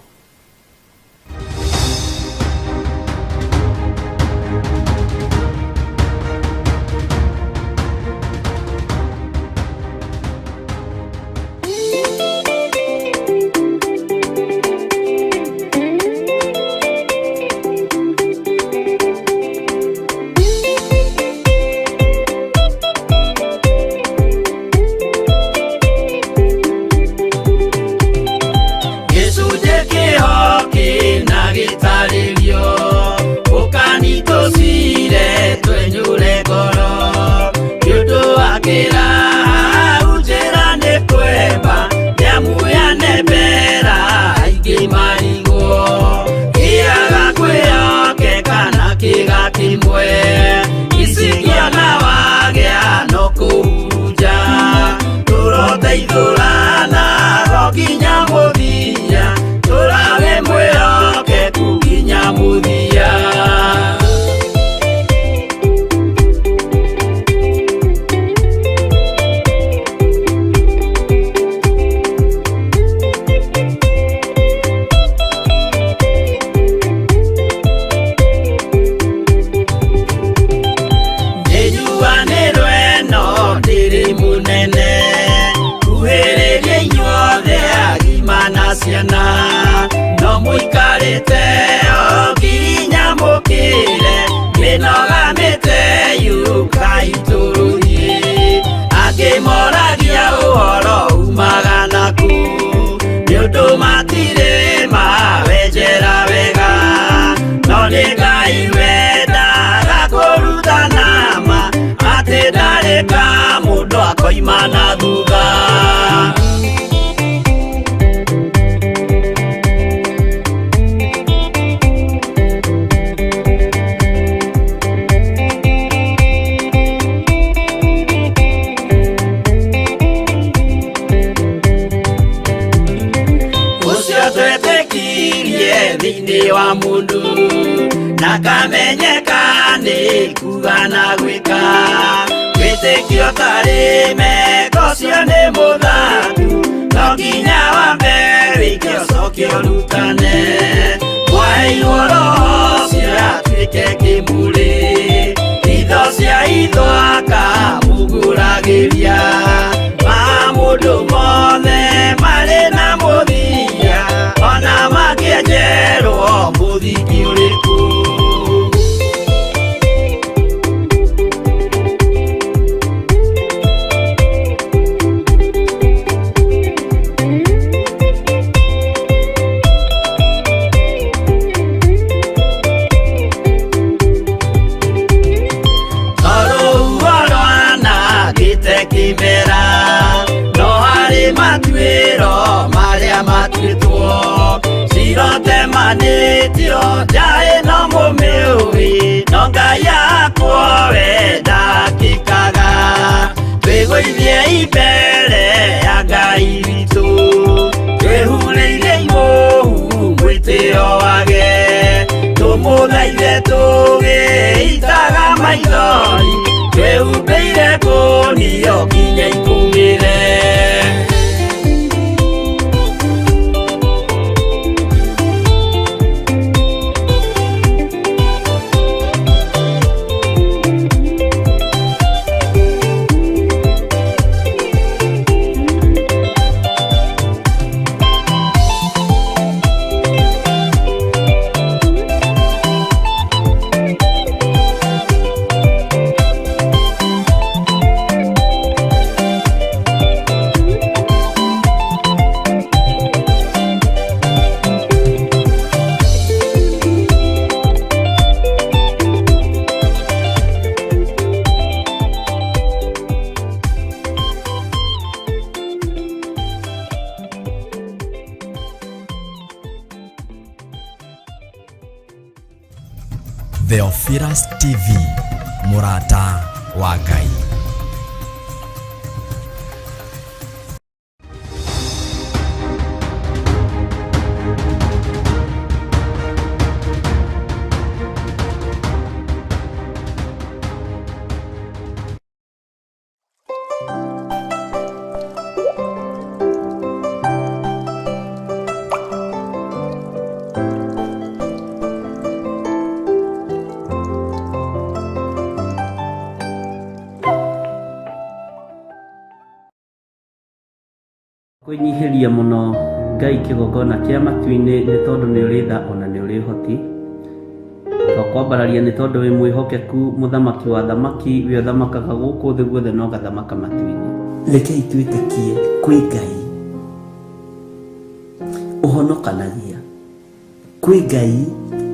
Imana duga usiotwetekirie thini wa mundu nakamenyeka ni kuga na gwika witikio tari meko cio ni muthaku no nginya wambe wikio cokio rutane wairwo roho cio atuike kimuri itho cia ithwaka muguragiria ma mundu mothe mari na muthia ona makienjerwo muthiki uriku tũmanĩtio njaĩ no mũmĩũĩ no Ngai akwo wenda kĩkaga twĩgũithie imbere ya Ngai witũ twĩhurĩire igũhu mwĩtĩo wage tũmũthaithe tũgĩitaga maithori twĩhumbĩire ngũnio nginya ikumĩre. Theophilus TV, Murata wa Ngai. Kwĩnyihĩria mũno Ngai kĩgongona kĩa matu-inĩ nĩ tondũ nĩ ũrĩ tha ona nĩ ũrĩ ũhoti. Twakwambararia nĩ tondũ wĩ mwĩhokeku mũthamaki wa thamaki we ũthamakaga gũkũ thĩ guothe no gathamaka matu-inĩ. Rekei twĩtĩkie kwĩ Ngai ũhonokanagia, kwĩ Ngai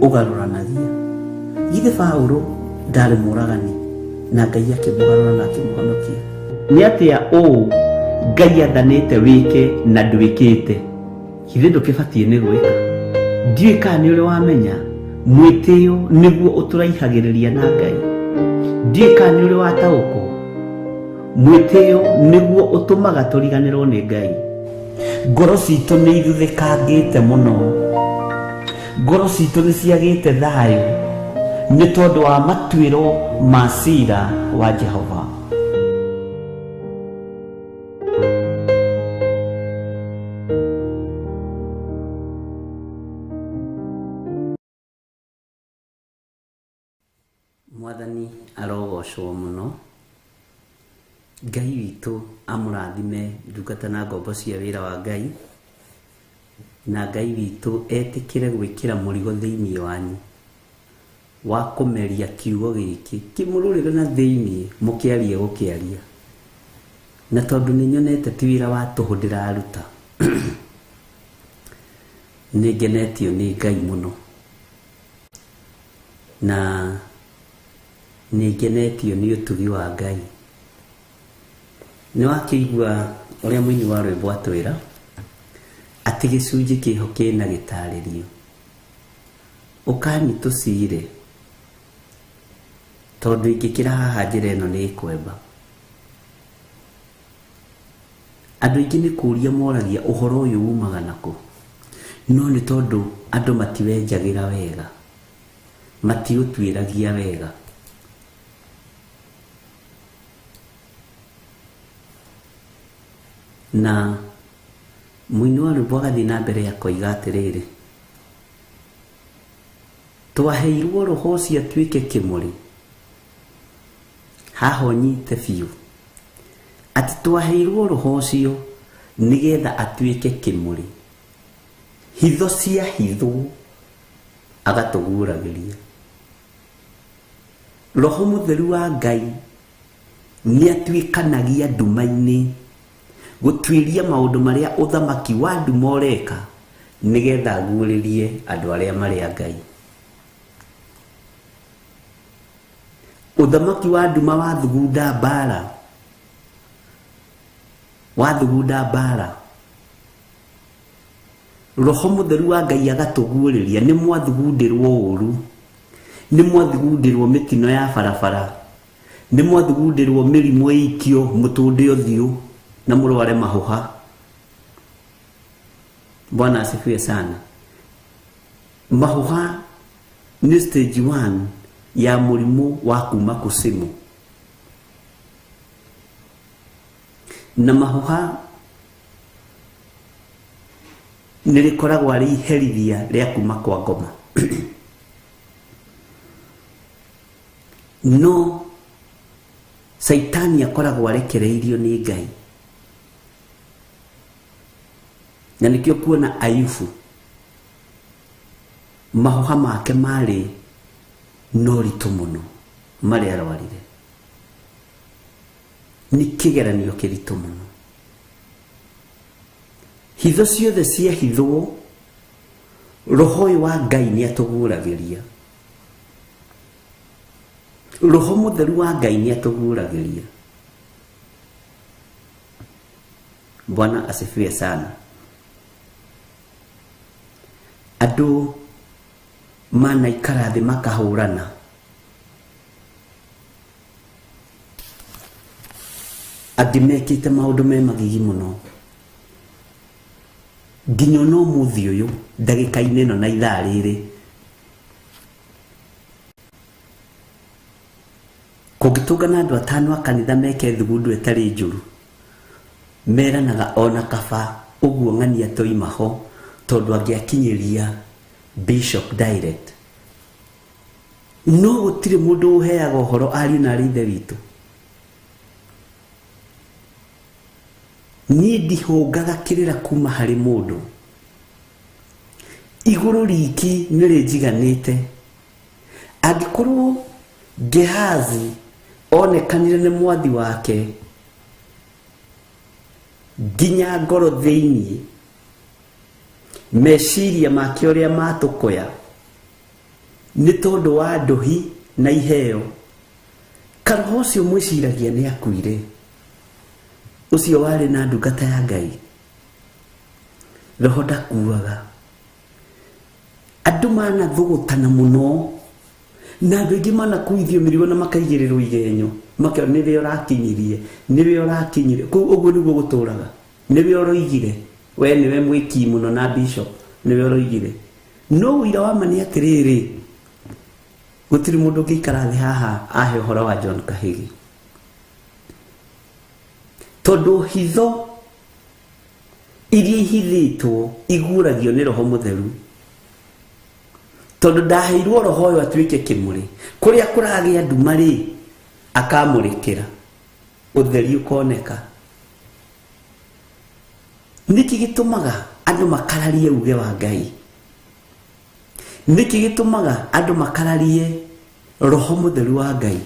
ũgarũranagia. Githĩ Paũlũ ndarĩ mũragani na Ngai akĩmũgarũra na akĩmũhonokia? Nĩ atĩa ũũ Ngai athanĩte wĩke na ndwĩkĩte? Githĩ ndũkĩbatiĩ nĩ gwĩka? Ndiũĩ kana nĩ ũrĩ wamenya mwĩtĩo nĩguo ũtũraihagĩrĩria na Ngai. Ndiũĩ kana nĩ ũrĩ wataũkwo mwĩtĩo nĩguo ũtũmaga tũriganĩrwo nĩ Ngai. Ngoro citũ nĩ ithuthĩkangĩte mũno, ngoro citũ nĩ ciagĩte thayũ nĩ tondũ wa matuĩro ma ciira wa Jehova. Mwathani arogocwo mũno. Ngai witũ amũrathime ndungata na ngombo cia wĩra wa Ngai, na Ngai witũ etĩkĩre gwĩkĩra mũrigo thĩinĩ wanyu wa kũmeria kiugo gĩkĩ kĩmũrũrĩre na thĩinĩ mũkĩarie gũkĩaria, na tondũ nĩ nyonete ti wĩra wa tũhũ ndĩraruta nĩ ngenetio nĩ Ngai mũno, na nĩ ngenetio nĩ ũtugi wa Ngai. Nĩ wakĩigua ũrĩa mũini wa rwĩmbo atwĩra atĩ gĩcunjĩ kĩho kĩna gĩtarĩrio, ũkani tũcire tondũ ingĩkĩra haha njĩra ĩno nĩ kwemba. Andũ aingĩ nĩ kũria moragia ũhoro ũyũ umaga nakũ, no nĩ tondũ andũ matiwenjagĩra wega, matiũtuĩragia wega. Na mũini wa rwĩmbo agathiĩ na mbere ya koiga atĩrĩrĩ, twaheirwo roho ũcio atuĩke kĩmũrĩ. Haha ũnyite biũ atĩ twaheirwo roho ũcio nĩgetha atuĩke kĩmũrĩ, hitho cia hitho agatũguũragĩria. Roho mũtheru wa Ngai nĩ atuĩkanagia nduma-inĩ gũtuĩria maũndũ marĩa ũthamaki wa nduma ũreka nĩgetha aguũrĩrie andũ arĩa marĩa Ngai. Ũthamaki wa nduma wathugunda mbara, wathugunda mbara, roho mutheru wa Ngai agatuguũrĩria nĩ mwathugundĩrwo ũru, nĩ mwathugundĩrwo mĩtino ya barabara, nĩ mwathugundĩrwo mĩrimũ ĩikio mũtũnde ũthiũ na mũrware mahũha. Bwana asifiwe sana. Mahũha ni stage 1 ya mũrimũ wa kuma kusimu, na mahũha nĩrĩkoragwo arĩ iherithia rĩa kuma kwa ngoma. No Saitani akoragwo arekereirio nĩ Ngai, na nĩkĩo kuona Ayubu mahũha make marĩ no ritũ mũno marĩa arwarire, nĩ kĩgeranio kĩritũ mũno. Hitho ciothe ciehithwo, roho ũyũ wa Ngai nĩ atũguũragĩria, roho mutheru wa Ngai nĩ atũguũragĩria. Bwana asifiwe sana. Andũ manaikara thĩ makahũrana, angĩ mekĩte maũndũ me magigi mũno, nginya no mũthĩ ũyũ ndagĩka-inĩ ĩno na ithaa rĩrĩ kũngĩtũngana andũ atano a kanitha meke thugundu ĩtarĩ njũru, meranaga ona kaba ũguo ng'ania toima ho tondũ angĩakinyĩria bishop direct. No gũtirĩ mũndũ ũheaga ũhoro ariũ na ithe witũ. Niĩ ndihũngaga kĩrĩra kuma harĩ mũndũ, igũrũ riki nĩrĩnjiganĩte. Angĩkorwo Gehazi onekanire nĩ mwathi wake nginya ngoro thĩinĩ, meciria make ũrĩa matũkoya nĩ tondũ wa ndũhi na iheo, karoho ũcio mwĩciragia nĩ akuire, ũcio warĩ na ndungata ya Ngai, roho ndakuaga. Andũ manathũgũtana mũno, na andũ aingĩ manakuithio mĩrigo na makaigĩrĩrwo igenyo, makĩona nĩwe ũrakinyirie, nĩwe ũrakinyirie. Ũguo nĩguo gũtũraga, nĩwe ũroigire, we nĩwe mwĩki mũno na bishop, nĩwe ũroigire. No ũira wa ma nĩ atĩrĩrĩ, gũtirĩ mũndũ ũngĩikara thĩ haha ahe ũhoro wa John Kahĩgi, tondũ hitho iria ihithĩtwo iguũragio nĩ roho mutheru, tondũ ndaheirwo roho ũyũ atuĩke kĩmũrĩ, kũrĩa kũragĩa nduma rĩ akamũrĩkĩra, ũtheri ũkoneka. Nĩkĩ gĩtũmaga andũ makararie uge wa Ngai? Nĩkĩ gĩtũmaga andũ makararie roho mutheru wa Ngai?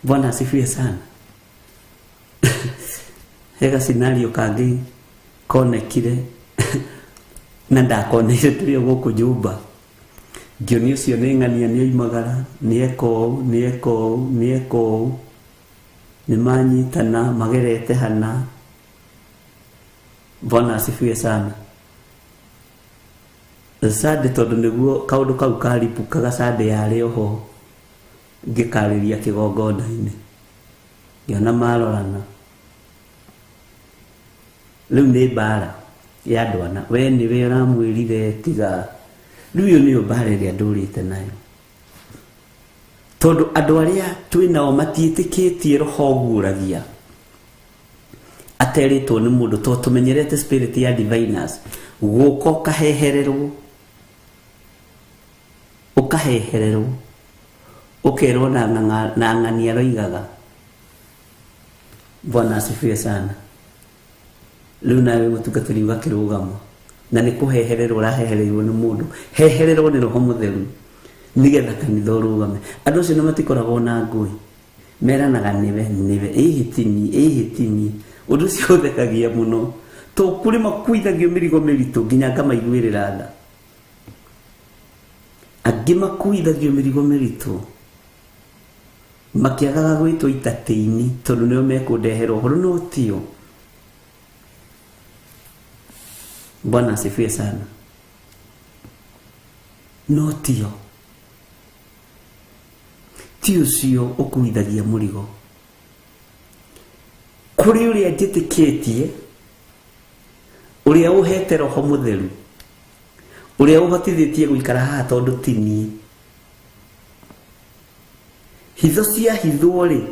Bwana asifiwe sana. Hega scenario kangĩ konekire na ndakoneire tũrĩ gũkũ nyũmba, ngĩoni ũcio nĩ ng'ania nĩ oimagara, nĩ eka ũũ, nĩ manyitana magerete hana. Bwana asifiwe sana. Sade tondũ nĩguo kaũndũ kau karipũkaga, Sade yarĩ oho ngĩkarĩria kĩgongona-inĩ, ngĩona marorana. Rĩu nĩ mbara ya andũ ana, we nĩwe ũramwĩrire tiga. Rĩu ĩyo nĩyo mbara ĩrĩa ndũrĩte nayo, tondũ andũ arĩa twĩnao matiĩtĩkĩtie roho ũguũragia aterĩtwo nĩ mũndũ, tondũ tũmenyerete spirit ya diviners gũka ũkahehererwo ũkerwo na ng'ania roigaga. Bwana asifiwe sana. Rĩu nawe mũtungatĩri ũgakĩrũgama, na nĩ kũhehererwo ũrahehereirwo nĩ mũndũ, hehererwo nĩ roho mutheru nĩgetha kanitha ũrũgame. Andũ acio nĩ matikoragwo na ngũĩ, meranaga nĩwe ĩhĩtini. Ũndũ ũcio ũthekagia mũno, tondũ kũrĩ makuithagio mĩrigo mĩritũ nginya ngamaiguĩrĩra tha, angĩ makuithagio mĩrigo mĩritũ makĩagaga gwĩtwo itatĩ-inĩ tondũ nĩo mekũndehera ũhoro no tio. Bwana asifiwe sana. No tio cio ukuithagia murigo kuri uria njitikitie, uria uhete Roho Mutheru, uria uhotithitie guikara haha tondu tini hitho cia hithwo ri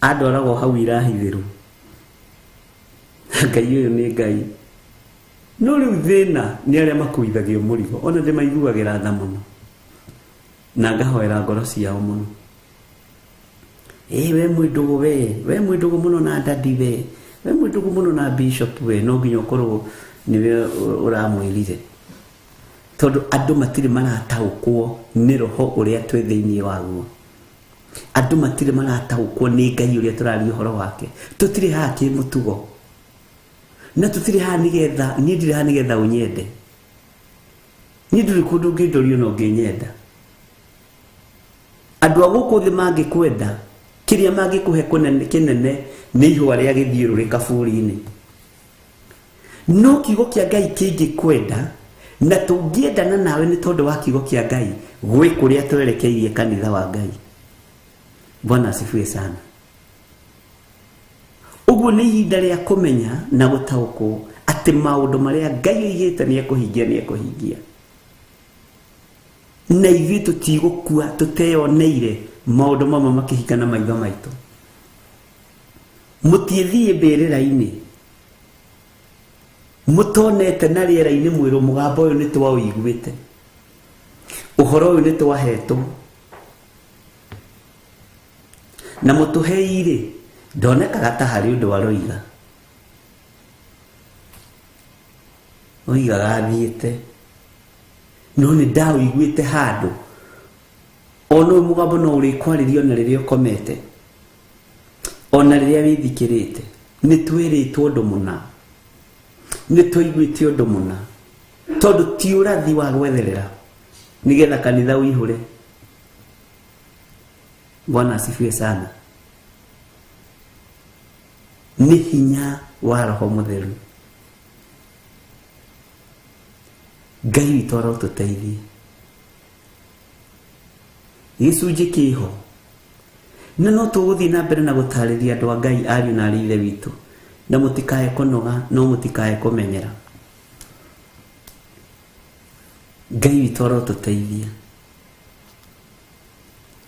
andoragwo hau irahithiru. Ngai uyu ni Ngai. No riu thina ni aria makuithagio murigo, ona ndimaiguagira tha muno na ngahoera ngoro ciao muno. We mwidugu we mwidugu muno na dadi we mwidugu muno na bishop we, no nginya ukorwo niwe uramwirire tondu andu matire marataukwo ni Roho uria twi thiini waguo. Andu matire marataukwo ni Ngai uria turari uhoro wake. Tutire haha ki mutugo na tutire haha nigetha ni ndire haha nigetha unyende. Ni ndiri kundu ngindorio no nginyenda. Andu aguku thi mangikwenda kiria mangikuhe kinene ni ihwa ria githiururika bũrũri-inĩ. No kiugo kia Ngai kingikwenda na tungiendana nawe ni tondu wa kiugo kia Ngai gwi kuria twerekeirie kanitha wa Ngai. Bwana asifiwe sana. Uguo ni ihinda ria kumenya na gutaukwo ati maundu maria Ngai oigite ni ekuhingia. Na ithuĩ tutigũkua tuteyoneire maundu mamwe makihika na maitho maitu. Mutiethie mbĩrĩra-inĩ mutonete na rĩera-inĩ mwĩrũ mũgambo ũyũ nĩ twaũiguĩte, ũhoro ũyũ nĩ twahetwo na mũtũheire. Ndonekaga ta harĩ ũndũ waroiga oigaga athiĩte, no nĩ ndaũiguĩte handũ. Ona ũyũ mũgambo no ũrĩkwarĩrio na rĩrĩa ũkomete, ona rĩrĩa wĩthikĩrĩte. Nĩ twĩrĩtwo ũndũ mũna, nĩ twaiguĩte ũndũ mũna, tondũ ti ũrathi wa gwetherera nigetha kanitha ũihũre. Bwana asifiwe sana. Ni hinya wa Roho Mutheru. Ngai witũ arotũteithia. Gĩcunjĩ kĩho na no tũgũthiĩ na mbere na gũtarĩria andũ a Ngai, ariũ na arĩ ithe witũ, na mũtikae kũnoga, no mũtikae kũmenyera. Ngai witũ arotũteithia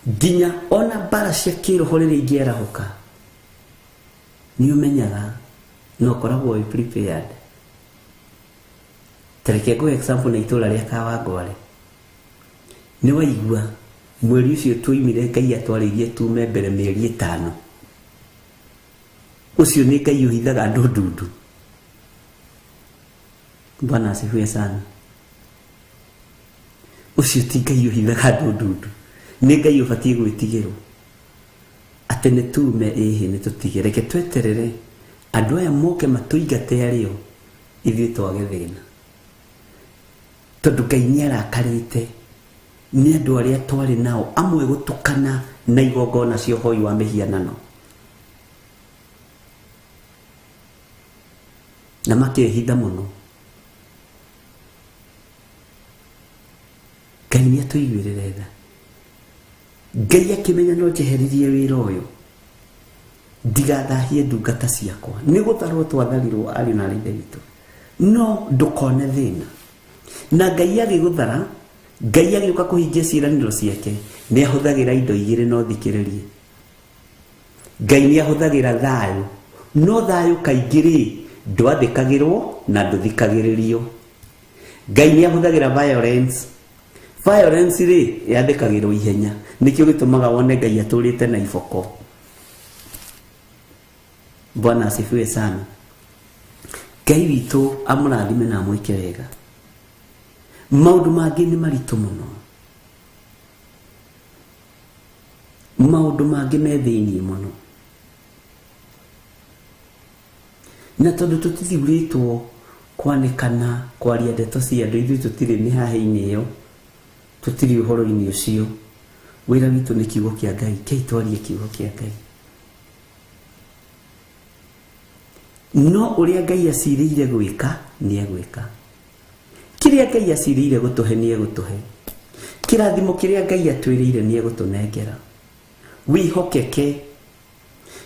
nginya ona mbara cia kĩroho rĩrĩa ingĩarahũka nĩ ũmenyaga no ũkoragwo wĩ prepared. Tareke ngũhe example na itũra rĩa Kawangware. Nĩ waigua mweri ũcio twoimire Ngai atwarĩirie tume mbere mĩeri 5. Ũcio nĩ Ngai ũhithaga andũ ndundu. Bwana asifiwe sana. Ũcio ti Ngai ũhithaga andũ ndundu, nĩ Ngai ũbatiĩ gwĩtigĩrwo atĩ nĩ tume nĩ tũtige. Reke tweterere andũ aya moke matũingate arĩo ithuĩ twage thĩna, tondũ Ngai nĩ arakarĩte nĩ andũ arĩa twarĩ nao, amwe gũtukana na igongona cia ũhoi wa mĩhianano na makehitha mũno. Ngai nĩ atũiguĩrĩre tha. Ngai akĩmenya no njeheririe wĩra ũyũ ndigathahie ndungata ciakwa, nĩ gũtharwo twatharirwo arĩ na arĩ witũ, no ndũkone thĩna. Na Ngai agĩgũthara, Ngai agĩũka kũhingia ciĩranĩro ciake, nĩ ahũthagĩra indo igĩrĩ. No thikĩrĩrie, Ngai nĩ ahũthagĩra thayũ, no thayũ kaingĩ ndwathĩkagĩrwo na ndũthikagĩrĩrio. Ngai nĩ ahũthagĩra violence yathĩkagĩrwo ihenya. Nĩkĩo gĩtũmaga wone Ngai atũrĩte na iboko. Bwana asifiwe sana. Ngai witũ amũrathime na amwĩke wega. Maũndũ mangĩ nĩ maritũ mũno, maũndũ mangĩ me thĩinĩ mũno, na tondũ tũtithurĩtwo kwanĩkana kwaria ndeto cia andũ, ithuĩ tũtirĩ mĩhahe-inĩ ĩyo, tũtirĩ ũhoro-inĩ ũcio. Wĩra witũ nĩ kiugo kĩa Ngai, kei twarie kiugo kĩa Ngai. no uria Ngai acirĩire gwĩka nĩ egwĩka. Kĩrĩa Ngai acirĩire gũtũhe nĩ egũtũhe. Kĩrathimo kĩrĩa Ngai atwĩrĩire nĩ egũtũnengera. Wĩhokeke.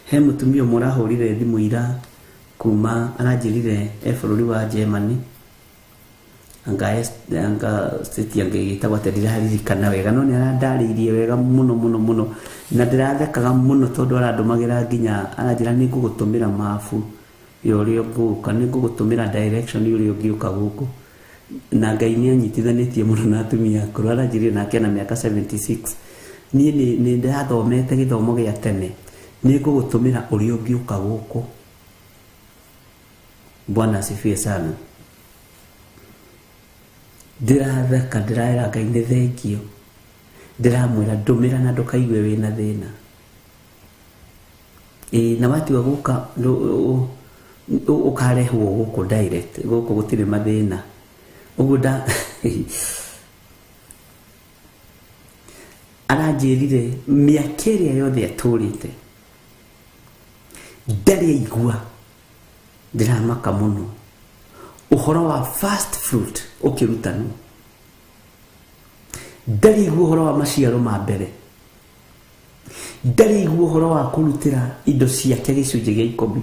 He mũtumia mũrahũrire thimũ ira kuma aranjĩrire bũrũri wa Germany. Anga state angĩgĩtagwo atĩ ndiraririkana wega, no nĩ arandarĩirie wega mũno na ndĩrathekaga mũno tondũ arandũmagĩra nginya aranjĩra nĩ ngũgũtũmĩra mabu ũrĩa ũngĩũka, nĩ ngũgũtũmĩra direction ũrĩa ũngĩũka gũkũ. Na Ngai nĩ anyitithanĩtie mũno na atumia akũrũ. Aranjĩrire nake na mĩaka 76. Niĩ nĩ ndathomete gĩthomo gĩa tene, nĩ ngũgũtũmĩra ũrĩa ũngĩũka gũkũ. Bwana asifiwe sana. Ndĩratheka, ndĩraĩra Ngai nĩ thengio. Ndĩramwĩra ndũmĩra na ndũkaigue wĩna thĩna. Na watua gũka ũkarehwo gũkũ direct, gũkũ gũtirĩ mathĩna. Ũguo aranjĩrire mĩaka ĩrĩa yothe atũrĩte ndarĩ aigua, ndĩramaka mũno, ũhoro wa first fruit ũkĩrutanwo. Ndarĩ aigua ũhoro wa maciaro ma mbere. Ndarĩ aigua ũhoro wa kũrutĩra indo ciake gĩcunjĩ gĩa 10.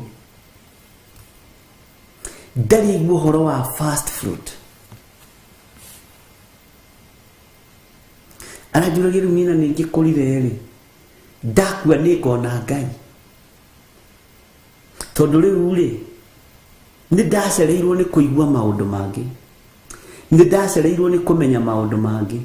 Ndarĩ aigua ũhoro wa first fruit. Aranjũragĩra mina ningĩ kũrire rĩ, ndakua nĩ ngona Ngai. Tondũ rĩu rĩ, nĩ ndacereirwo nĩ kũigua maũndũ mangĩ, nĩ ndacereirwo nĩ kũmenya maũndũ mangĩ.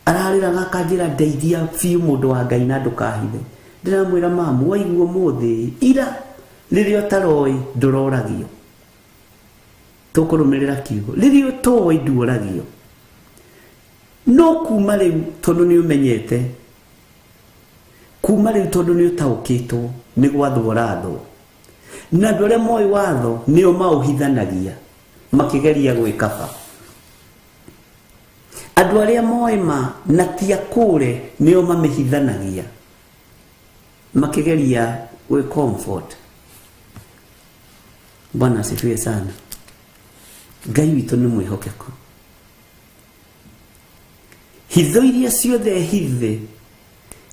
Ararĩraga akanjĩra ndeithia biũ mũndũ wa Ngai na ndũkahithe. Ndĩramwĩra mamu, waigua mũthĩ ira rĩrĩa ũtaroĩ ndũroragio. Tũkũrũmĩrĩra kiugo, rĩrĩa ũtoĩ ndũroragio. No kuma rĩu tondũ nĩ ũmenyete, kuma rĩu tondũ nĩ ũtaũkĩtwo, nĩ gwathwo rathwo. Na andũ arĩa moĩ watho nĩo maũhithanagia makĩgeria gwĩkaba. Andũ arĩa moĩ ma na ti akũre nĩo mamĩhithanagia makĩgeria gwĩ comfort. Bwana asifiwe sana. Ngai witũ nĩ mwĩhokeku. Hitho iria ciothe hithe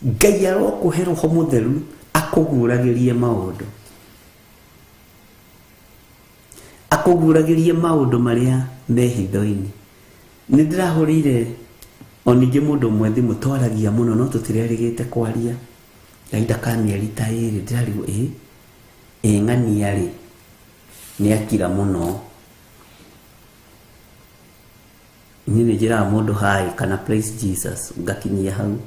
Ngai arokũhe Roho Mũtheru akũguũragĩrie maũndũ. Akũguũragĩrie maũndũ marĩa me hitho-inĩ. Nĩ ndĩrahũrĩire o ningĩ mũndũ ũmwe thimũ, twaragia mũno no tũtirerĩgĩte kwaria. Kahinda ka mĩeri ta ĩrĩ ndĩrarigwo ng'ania rĩ nĩ akira mũno. Niĩ nĩ njĩraga mũndũ hi kana praise Jesus, ngakinyia hau.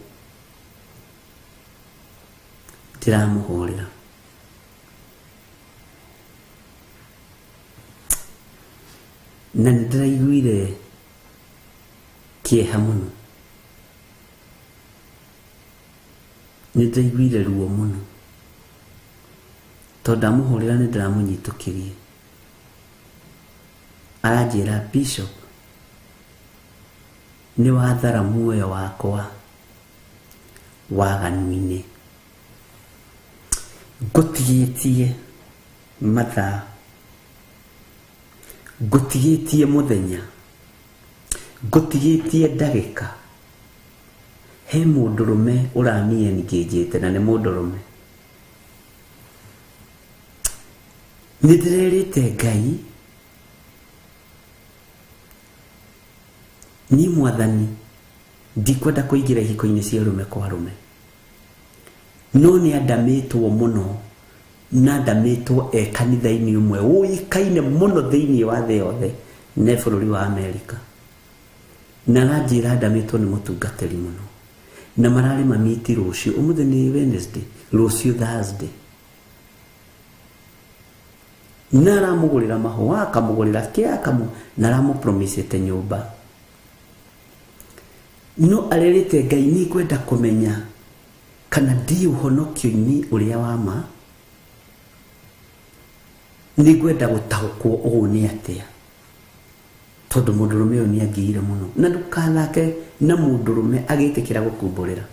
Ndiramũhũrĩra. Na nĩ ndĩraiguire kĩeha mũno, nĩ ndĩraiguire ruo mũno, tondũ ndamũhũrĩra nĩ ndĩramũnyitũkĩrie. Aranjĩra Bishop, nĩ wathara muoyo wakwa waganu-inĩ. Ngũtigĩtie mathaa, ngũtigĩtie mũthenya, ngũtigĩtie ndagĩka. He mũndũrũme ũraniĩ engagĩte na nĩ mũndũrũme. Nĩ ndĩrerĩte Ngai, niĩ Mwathani ndikwenda kũingĩra ihiko-inĩ cia rũme kwa rũme, no nĩ andamĩtwo mũno na ndamĩtwo kanitha-inĩ ũmwe ũĩkaine mũno thĩinĩ wa thĩ yothe nĩ bũrũri wa Amerika. Na aranjĩra ndamĩtwo nĩ mũtungatĩri mũno, na mararĩ mamiti rũciũ, ũmũthĩ nĩ Wednesday, rũciũ Thursday. Na aramũgũrĩra mahũa, akamũgũrĩra kĩakamu, na aramũpromisĩte nyũmba. No arerĩte Ngai, nĩ ngwenda kũmenya kana ndi ũhonokio-inĩ ũrĩa wa ma. Nĩ ngwenda gũtaũkwo ũũ nĩ atĩa, tondũ mũndũrũme ũyũ nĩ angĩire mũno, na ndũkathake na mũndũrũme agĩtĩkĩra gũkumbũrĩra.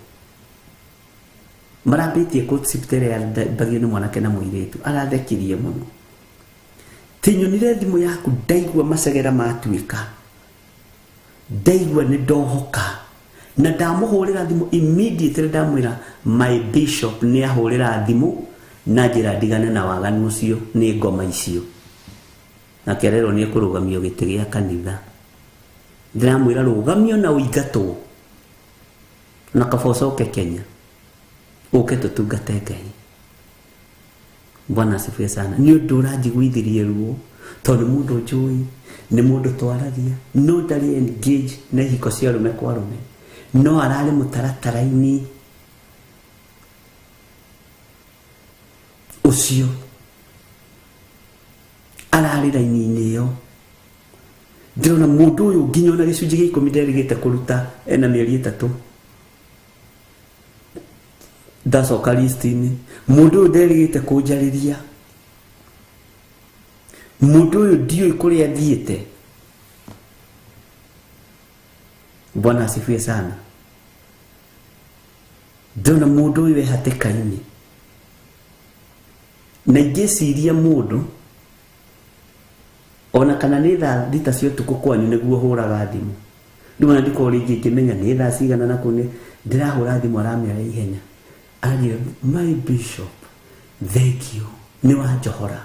marabitie ko siptere ya bagio ni mwanake na muiretu arathekirie muno tinyonire thimu yaku ndaigua macegera matuika ndaigua ni ndohoka na ndamuhurira thimu immediately ndamwira my bishop ni ahurira thimu na njira ndigane na waganu ucio ni ngoma icio na kerero ni kurugamio giti gia kanitha ndiramwira rugamio na uigatwo na kabocoke Kenya uke tutungate Ngai. Bwana asifiwe sana. Ni undu uranjiguithirie ruo tondu mundu njui ni mundu twaragia no ndari engage na hiko cia rume kwa rume no arari mutaratara-ini ucio arari raini-ini yo ndirona mundu uyu nginya na gicunji gia 10 nderigite kuruta ena mieri 3 ndacoka list-ini mundu uyu nderigite kunjariria mundu uyu ndioi kuria thiite. Bwana asifiwe sana. Ndona mundu uyu hatikaini na ingeciria mundu ona kana ni thaa thita cio tuku kwanyu niguo huraga thimu ndumana ndiko ringi ngimenya ni thaa cigana na kune ndirahura thimu aramera ihenya aria my bishop thank you ni wa Johora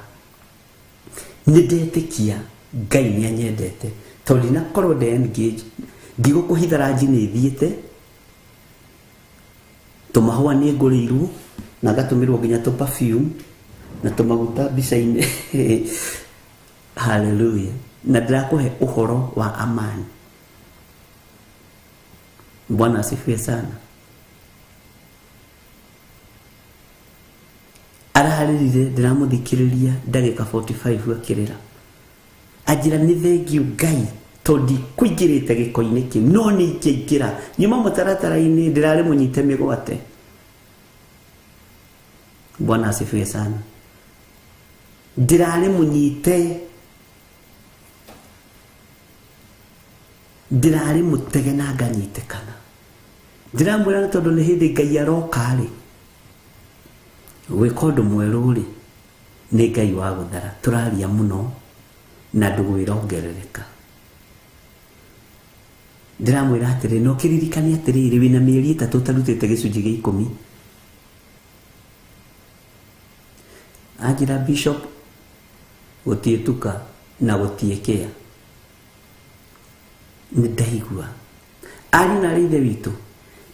ni ndetikia Ngai ni anyendete tondu na korwo de engage ndigo kuhithara njini thiite tumahwa ni nguriru na gatumirwo nginya to perfume na tumaguta bica-ini hallelujah na ndirakuhe uhoro wa amani. Bwana asifiwe sana. Araharire ndiramuthikiriria ndagika 45 akirira ajira ni thengiu Ngai tondi kuingirite giko-ini ki no ni ikira nyuma mutaratara-ini ndirari munyite migwate. Bwana asifiwe sana. Ndirari munyite ndirari mutege na nganyitekana ndiramwira tondu ni hindi Ngai aroka ri wikondo mweru ri ni Ngai wa guthara turaria muno na ndugwirongerereka. Ndiramwira atiri no kiririkani atiri wina mieri 3 tarutite gicunji gia 10 ajira bishop gutietuka na gutiekea ni ndaigua ari na rithe witu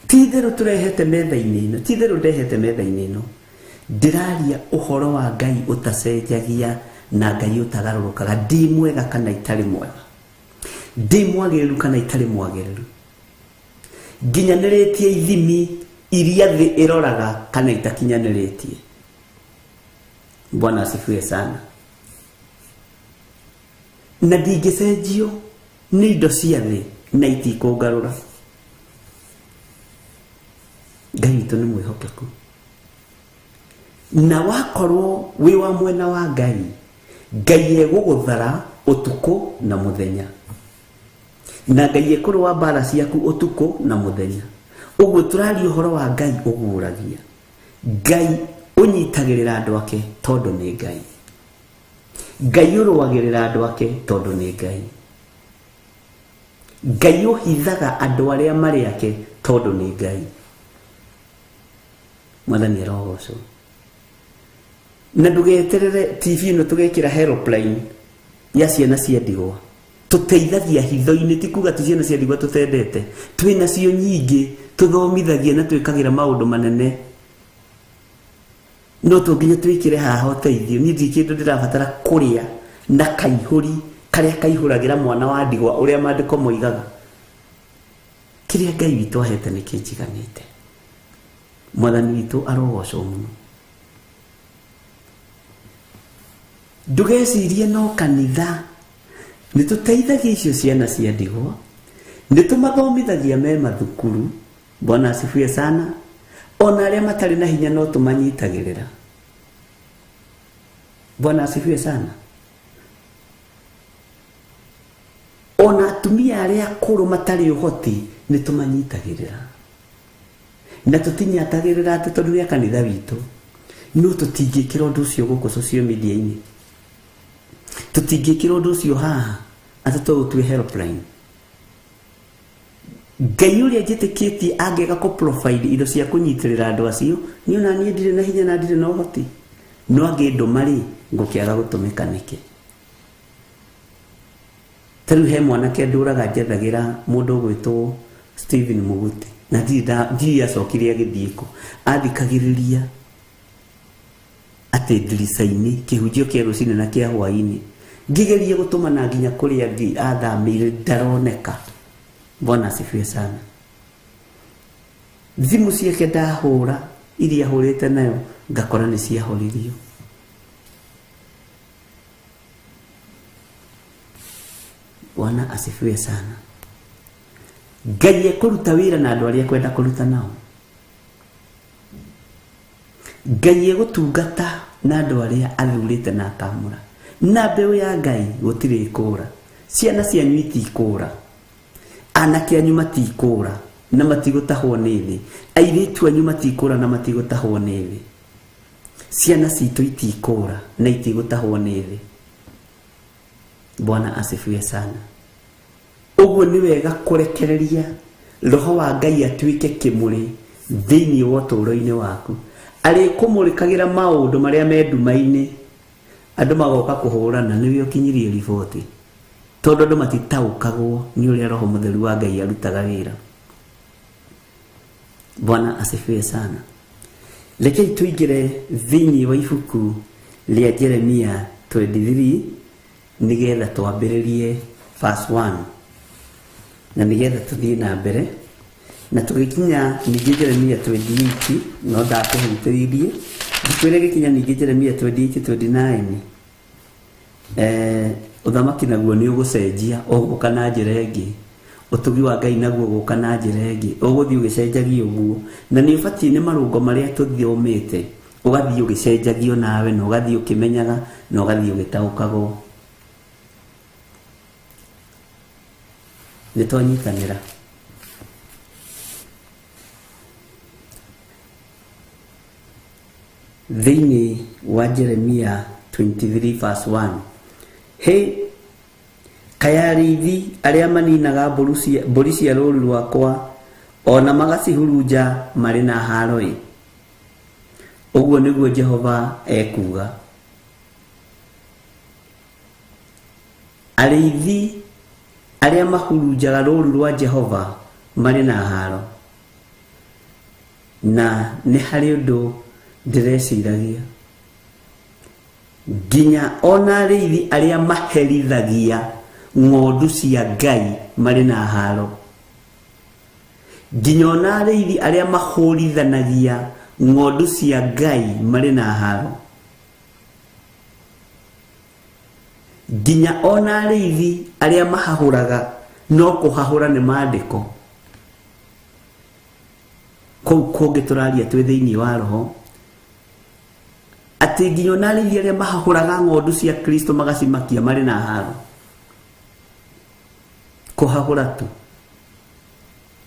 tithero turehete metha-ini ino tithero ndehete metha-ini ino ndiraria uhoro wa Ngai utacenjagia na Ngai utagarurukaga ndi mwega kana itari mwega ndi mwagiriru kana itari mwagiriru nginyaniretie ithimi iria thi iroraga kana itakinyaniretie. Bwana asifiwe sana. Na ndingicenjio ni indo cia thi na itikungarura. Ngai witũ nĩ mwĩhokeku na wakorwo wi wa mwena wa Ngai Ngai egũgũthara utuku na muthenya na Ngai ekurwa mbara ciaku utuku na muthenya. Uguo turari uhoro wa Ngai uguragia Ngai unyitagirira andu ake tondu ni Ngai. Ngai urwagirira andu ake tondu ni Ngai. Ngai uhithaga andu aria mari ake tondu ni Ngai. Mwathani arogocwo na ndugeterere TV ino tugekira helpline ya ciana cia ndigwa tuteithagia hitho-ini ti kuga ti ciana cia ndigwa tutendete twina cio nyingi tuthomithagia na twikagira maundu manene no tunginya twikire haha uteithio ni ndikindu ndirabatara kuria na kaihuri karia kaihuragira mwana wa ndigwa uria mandiko moigaga kiria Ngai witu ahete ni kinjiganite. Mwathani witu arogocwo muno. Ndugecirie no kanitha ni tuteithagia icio ciana cia ndigwa ni tumathomithagia me mathukuru. Bwana asifiwe sana. Ona aria matari na hinya no tumanyitagirira. Bwana asifiwe sana. Ona atumia aria akuru matari uhoti ni tumanyitagirira na tutinyatagirira ati tondu ya kanitha witu no tutingikira undu ucio guku social media ini tutingikira undu ucio haha ati tugutwe helpline Ngai uria njitikitie angeka ko profile indo cia kunyitirira andu acio ni ona nie ndire na hinya na ndire na uhoti no angindo mari ngukiaga gutumika niki tari he mwanake nduraga njethagira mundu gwitwo Stephen Muguti na ndi acokirie agithiiko athikagiriria ati ndiricaini kihunjio kia rucini na kia hwaini ngigerie gutuma na nginya kuria ngi athamire ndaroneka. Bwana asifiwe sana. Thimu ciake ndahura iria hurite nayo ngakora ni ciahoririo. Bwana asifiwe sana. Ngai ekuruta wira na andu aria kwenda kuruta nao. Ngai egutungata na andu aria athurite na akamura. Na mbeu ya Ngai gutire ikura. Ciana cianyu itikura. Anake anyu matikura na matigutahwo ni thi. Airitu anyu matikura na matigutahwo ni thi. Ciana citu itikura na itigutahwo ni thi. Bwana asifiwe sana. Uguo ni wega kurekereria roho wa Ngai atuike kimuri thiini wa toro-ini waku. Ari kumurikagira maundu maria mendumaini andu magoka kuhurana niwe ukinyirie riboti. Tondu andu matitaukagwo ni uria roho mutheru wa Ngai arutaga wira. Bwana asifiwe sana. Rekei tuigire thiini wa ibuku ria Jeremia 23 nigetha twambiririe verse 1 na nigetha tuthie na mbere na tugikinya ningi Jeremia 28 no ndakuhutiririe ndikwire gikinya ningi Jeremia 28 29 uthamaki naguo ni ugucenjia uguka na njira ingi utugi wa Ngai naguo guka na njira ingi uguthii ugicenjagia uguo na ni ubatie ni marungo maria tuthomete ugathii ugicenjagio nawe no ugathii ukimenyaga no ugathii ugitaukago. Nitonyitanira thiini wa Jeremia 23 verse 1. He kayarithi aria maninaga mburi cia rũũru rwakwa ona magacihurunja marĩ na haroi. Ũguo nĩguo Jehova ekuga. Arĩithi aria mahurunjaga rũũru rwa Jehova marĩ na haro. Na nĩ harĩ ũndũ ndĩreciragia nginya ona arĩithi aria maherithagia ng'ondu cia Ngai marĩ na haro. Nginya ona arĩithi aria mahũrithanagia ng'ondu cia Ngai marĩ na haro. Nginya ona arĩithi aria mahahũraga no kũhahũra nĩ maandĩko. Kũu kũngĩ tũraria twĩ thĩinĩ wa roho atĩ nginya ona arĩithi aria mahahũraga ng'ondu cia Kristo magacimakia marĩ na haro. Kũhahũra tu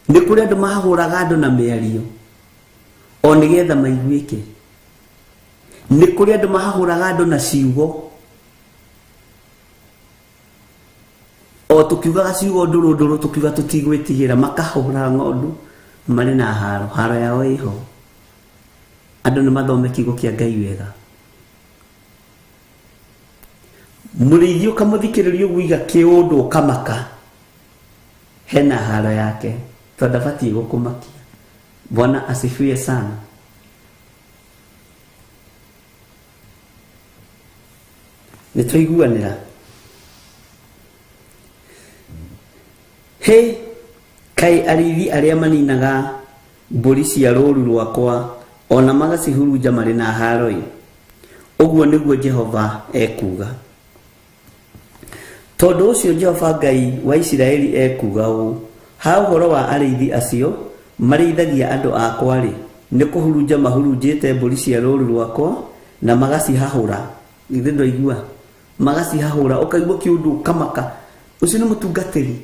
nĩ kũrĩ andũ mahahũraga andũ na mĩario o nĩgetha maiguĩke. Nĩ kũrĩ andũ mahahũraga andũ na ciugo o tukiugaga ciugo ndũrũ tukiuga tutigwĩtigĩra makahũra ng'ondu marĩ na haro. Haro yao ĩho. Andũ nĩ mathome kiugo kĩa Ngai wega. Mũrĩithi ũkamũthikĩrĩria ũguiga kĩũndũ ũkamaka hena haro yake tondũ ndabatiĩ gũkũmakia. Bwana asifiwe sana. Nĩtwaiguanĩra. He kai arĩithi aria maninaga mbũri cia rũũru rwakwa ona magacihurunja marĩ na haroi. Ũguo nĩguo Jehova ekuga. Tondũ ũcio Jehova Ngai wa Isiraeli ekuga ũũ: ha ũhoro wa arĩithi acio marĩithagia andũ akwa-rĩ, nĩ kũhurunja mahurunjĩte mbũri cia rũũru rwakwa na magacihahũra. Githĩ ndwaigua? Magacihahũra ũkaigua kĩũndũ ũkamaka. Ũcio nĩ mũtungatĩri.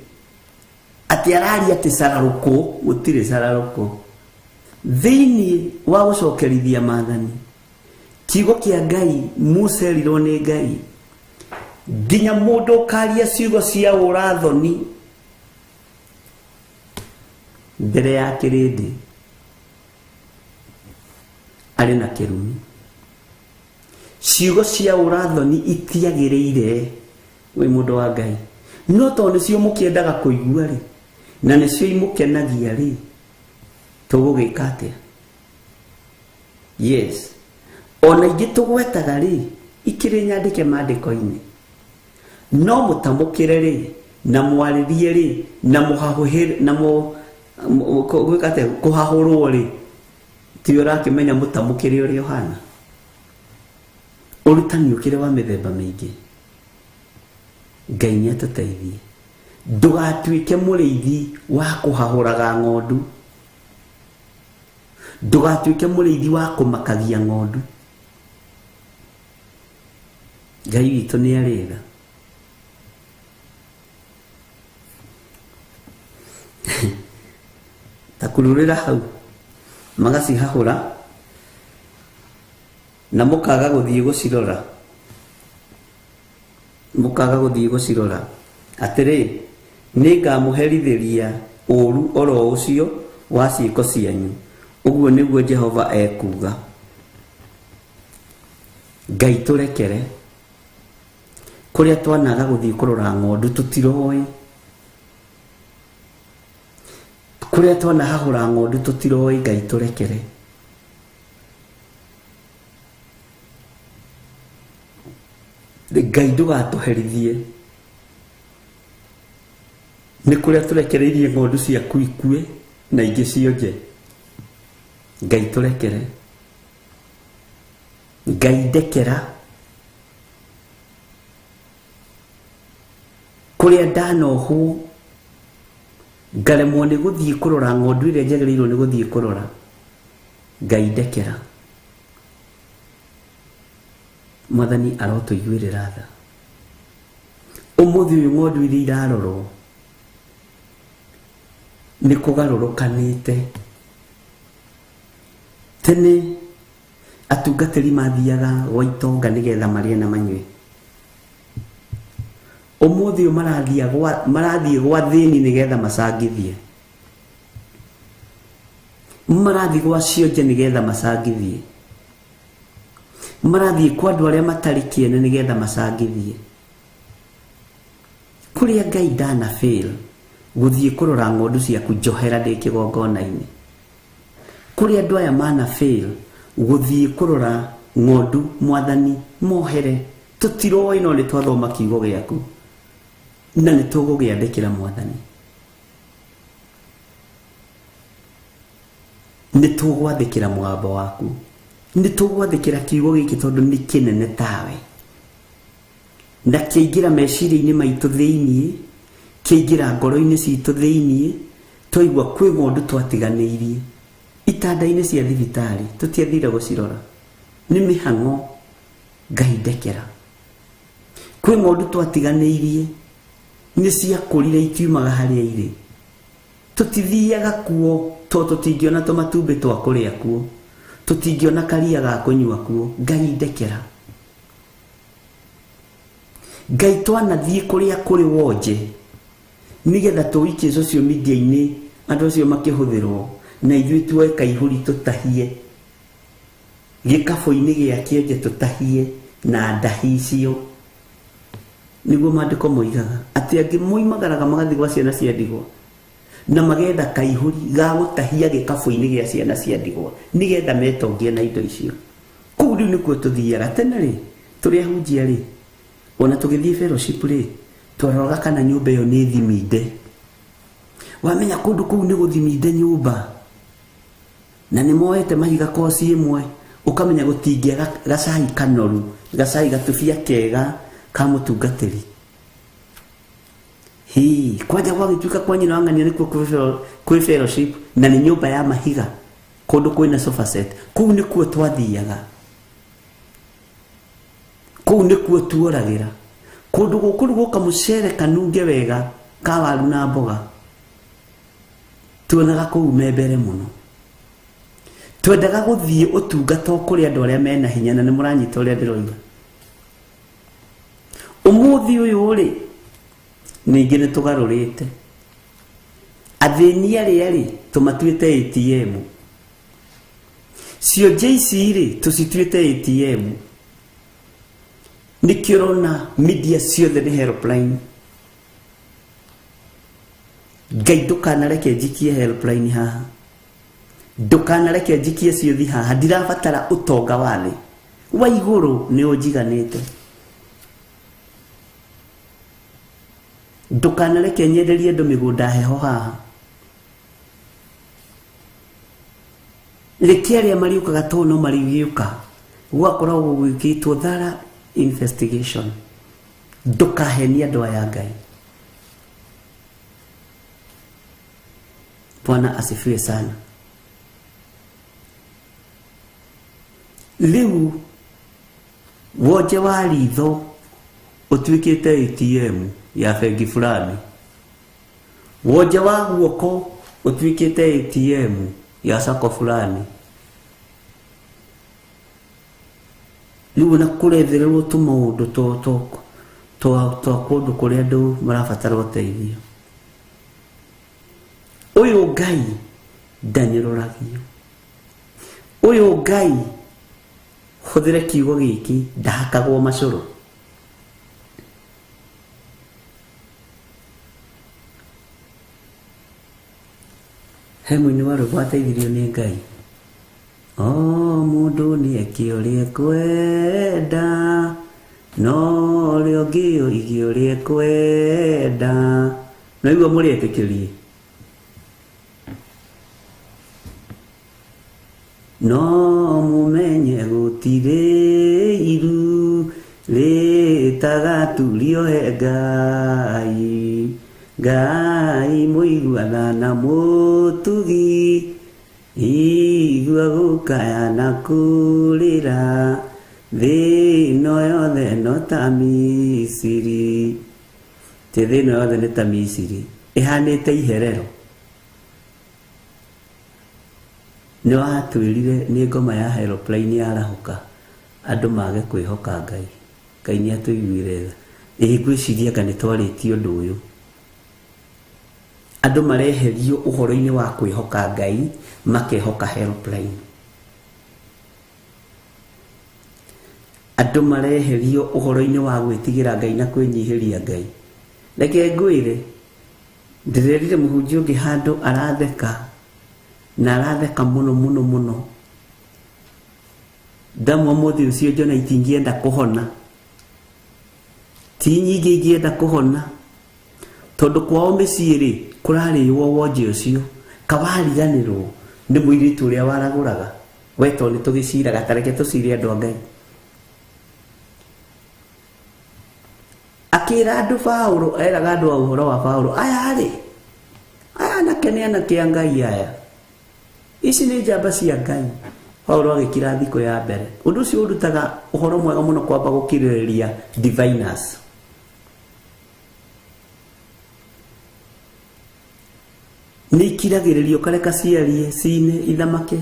Ati araria ati sararũkũ, gũtirĩ sararũkũ. thĩinĩ wa gũcokerithia maathani kiugo kĩa Ngai Musa erirwo nĩ Ngai nginya mũndũ ũkaria ciugo cia ũrathoni mbere ya kĩrĩndĩ arĩ na kĩrumi. Ciugo cia ũrathoni itiagĩrĩire wĩ mũndũ wa Ngai, no tondũ nĩcio mũkĩendaga kũigua rĩ na nĩcio imũkenagia rĩ, tũgũgĩka atĩa? Yes, ona ingĩ tũgwetaga rĩ ikĩrĩ nyandĩke maandĩko-inĩ, no mũtamũkĩre rĩ na mwarĩrie rĩ na mũhahũhĩre na gwĩka atĩa kũhahũrwo rĩ, ti ũrakĩmenya mũtamũkĩre ũrĩa ũhana. Ũrutani ũkĩrĩ wa mĩthemba mĩingĩ. Ngai nĩatũteithie ndũgatuĩke mũrĩithi wa kũhahũraga ng'ondu, ndũgatuĩke mũrĩithi wa kũmakagia ng'ondu. Ngai witũ nĩ arĩga. Ta kũrũrĩra hau magacihahũra na mũkaga gũthiĩ gũcirora, mũkaga gũthiĩ gũcirora atĩrĩ nĩngamũherithĩria ũru oro ũcio wa ciĩko cianyu, ũguo nĩguo Jehova ekuga. Ngai tũrekere kũrĩa twanaga gũthiĩ kũrora ng'ondu tũtiroĩ, kũrĩa twanahahũra ng'ondu tũtiroĩ. Ngai tũrekere. Ngai ndũgatũherithie nĩ kũrĩa tũrekereirie ng'ondu ciaku ikue na ingĩ cionje. Ngai tũrekere. Ngai ndekera kũrĩa ndanohwo ngaremwo nĩ gũthiĩ kũrora ng'ondu ĩrĩa njagĩrĩirwo nĩ gũthiĩ kũrora. Ngai ndekera. Mwathani arotũiguĩrĩra tha. Ũmũthĩ ũyũ ng'ondu iria irarorwo nĩ kũgarũrũkanĩte. Tene atungatĩri mathiaga gwa itonga nĩgetha marĩe na manyue. Ũmũthĩ ũyũ marathiĩ gwa thĩni nĩgetha macangithie, marathiĩ gwa cionje nĩgetha macangithie, marathiĩ kwa andũ arĩa matarĩ kĩene nĩgetha macangithie. Kũrĩa Ngai ndana fail gũthiĩ kũrora ng'ondu ciaku njohera ndĩ kĩgongona-inĩ, kũrĩa andũ aya mana fail gũthiĩ kũrora ng'ondu, Mwathani mohere. Tũtiroĩ no nĩ twathoma kiugo gĩaku na nĩ tũgũgĩandĩkĩra Mwathani, nĩ tũgwathĩkĩra mũgambo waku, nĩ tũgwathĩkĩra kiugo gĩkĩ tondũ nĩ kĩnene tawe na kĩaingĩra meciria-inĩ maitũ thĩiniĩ, kĩaingĩra ngoro-inĩ citũ thĩiniĩ. Twaigua kwĩ ng'ondu twatiganĩirie itanda-inĩ cia thibitarĩ tũtiathire gũcirora, nĩ mĩhang'o. Ngai ndekera. Kwĩ ng'ondu twatiganĩirie nĩ ciakũrire ikiumaga harĩa irĩ, tũtithiaga kuo tondũ tũtingĩona tũmatumbĩ twa kũrĩa kuo, tũtingĩona karia ga kũnyua kuo. Ngai ndekera. Ngai twanathiĩ kũrĩa kũrĩ wonje nĩgetha tũikie social media-inĩ andũ acio makĩhũthĩrwo na ithuĩ tuoe kaihũri tũtahie gĩkabũ-inĩ gĩa kĩenje tũtahie na ndahi icio. Nĩguo maandĩko moigaga atĩ angĩ moimagaraga magathiĩ gwa ciana cia ndigwa na magetha kaihũri ga gũtahia gĩkabũ-inĩ gĩa ciana cia ndigwa nĩgetha metongie na indo icio. Kũu rĩu nĩkuo tũthiaga. Tene rĩ tũrĩ ahunjia rĩ ona tũgĩthiĩ fellowship rĩ twaroraga kana nyũmba ĩyo nĩ thiminde. Wamenya kũndũ kũu nĩ gũthiminde nyũmba na nĩ moete mahiga koci ĩmwe, ũkamenya gũtingĩa gacai kanoru, gacai gatubia kega ka mũtungatĩri. Kwanja gwagĩtuĩka kwa nyina wa ng'ania nĩkuo kwĩ fellowship na nĩ nyũmba ya mahiga kũndũ kwĩna sofa set. Kũu nĩkuo twathiaga, kũu nĩkuo tuoragĩra. Kũndũ gũkũrugwo kamũcere kanunge wega ka waru na mboga tuonaga kũu me mbere mũno. twendaga guthie utungata kuri andu aria mena hinya na nimuranyita uria ndiroiga umuthi uyu ri ningi ni tugarurite athini ari tumatuite ATM cio JC ri tusituite ATM nikirona media ciothe ni helpline Ngai ndukanareke njikie helpline haha ndukanareke njikie ciothi haha ndirabatara utonga wa thi wa iguru ni unjiganite ndukanareke nyenderie andu migunda heho haha reke aria mariukaga to no mariuka gwakoragwo gwikitwo thara investigation ndukahenia andu aya Ngai. Bwana asifiwe sana. Liu woje wa ritho utuikite ATM ya bengi fulani. Woje wa guoko utuikite ATM ya sako fulani. Liu na kurethererwo tumaundu to kundu kuria andu marabatara uteithio. Uyu Ngai ndaniroragio. Uyu Ngai huthire kiugo giki ndahakagwo macuru. Hemwe wari gwateithirio ni Ngai. Mundu ni ekiorie kwenda no rio ngio igiorie kwenda no igua muri etekirie no mumenye gutire iru litagaturio he Ngai Ngai muiguana na mutugi igua gukaya na kurira thino yothe no ta Misiri te thino yothe ni ta Misiri ihanite iherero ni watwirire ni ngoma ya helpline ya rahuka andu mage kwihoka Ngai Ngai ni atuiguire gwiciria kana twaritio ndu uyu andu mareherio uhoro-ini wa kwihoka Ngai makehoka helpline andu mareherio uhoro-ini wa gwitigira Ngai na kwinyihiria Ngai reke ngwire ndirerire muhunjia ungi handu aratheka na aratheka muno ndamwa muthi ucio njona itingienda kuhona ti nyingi ingienda kuhona tondu kwao miciiri kurariwo wonje ucio kawariganirwo ni muiritu uria waraguraga weto ni tugiciraga tareke tucirie andu a Ngai akira andu Paulo eraga andu a uhoro wa Paulo aya na kene na kia Ngai aya ici ni njamba cia Ngai. Paulo agikira thiko ya mbere undu ucio urutaga uhoro mwega muno kwamba gukiririria diviners ni kiragiririo kareka ciarie cine ithamake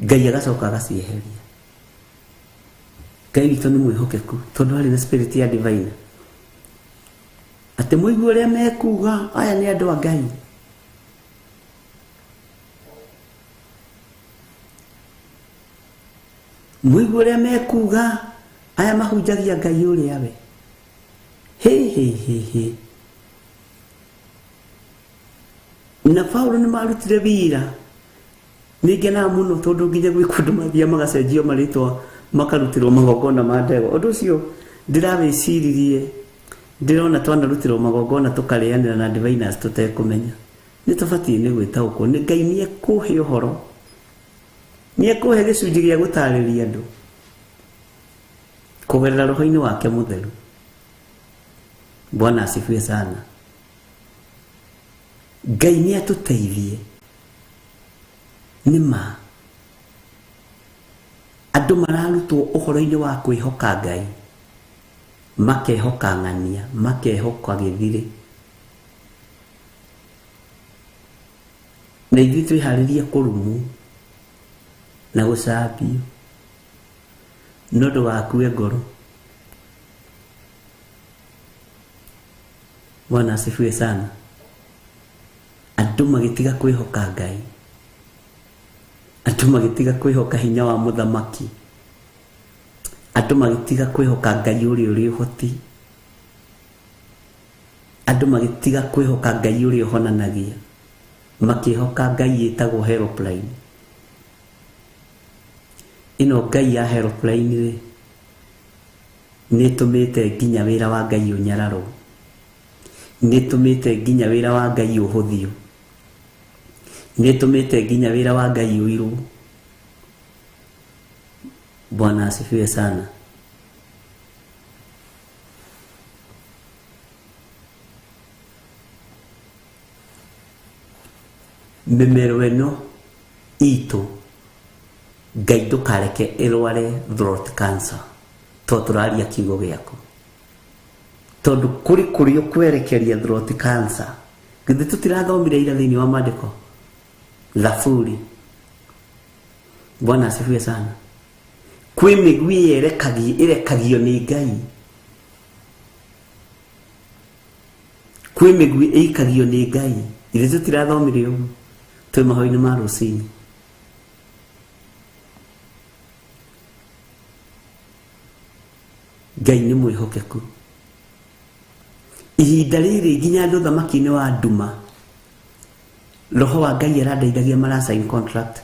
Ngai agacoka agacieheria. Ngai witu ni mwihokeku tondu ari na spirit ya divine ate muigu uria mekuga aya ni andu a Ngai muigu uria mekuga aya mahunjagia Ngai uria we he na Paulo ni marutire wira ningena muno tondu nginya gwi kundu mathia magacenjio maritwa makarutirwo magongona ma ndego undu ucio ndirawiciririe ndirona twanarutirwo magongona tukarianira na diviners tutekumenya ni tubatie ni gwitaukwo ni Ngai ni ekuhe uhoro ni ekuhe gicunji gia gutariria andu kugerera roho-ini wake mutheru. Bwana asifiwe sana. Ngai ni atuteithie nima andu mararutwo uhoro-ini wa kwihoka Ngai makehoka ng'ania makehoka githiri na ithuĩ twĩharĩrie kũrumu na gũcambio no ndũgakue ngoro. Bwana asifiwe sana. Andũ magĩtiga kwĩhoka Ngai, andũ magĩtiga kwĩhoka hinya wa mũthamaki, andũ magĩtiga kwĩhoka Ngai ũrĩa ũrĩ ũhoti, andũ magĩtiga kwĩhoka Ngai ũrĩa ũhonanagia, makĩhoka Ngai ĩtagwo helpline. Ĩno Ngai ya helpline rĩ nĩtũmĩte nginya wĩra wa Ngai ũnyararwo, nĩtũmĩte nginya wĩra wa Ngai ũhũthio, nĩtũmĩte nginya wĩra wa Ngai ũirwo. Bwana asifiwe sana. Mĩmero ĩno itũ Ngai ndũkareke ĩrware throat cancer to tũraria kiugo gĩaku, tondũ kũrĩ kũrĩa kwerekeria throat cancer githĩ tũtirathomire ira thĩinĩ wa maandĩko Zaburi. Bwana asifiwe sana. Kwĩ mĩgui ĩrekagio nĩ Ngai, kwĩ mĩgui ĩikagio nĩ Ngai, githĩ tũtirathomire ũguo twĩ mahoinĩ ma rũcinĩ. Ngai nĩ mwĩhokeku. Ihinda rĩrĩ nginya andũ thamaki-inĩ wa nduma roho wa Ngai arandeithagia mara sign contract.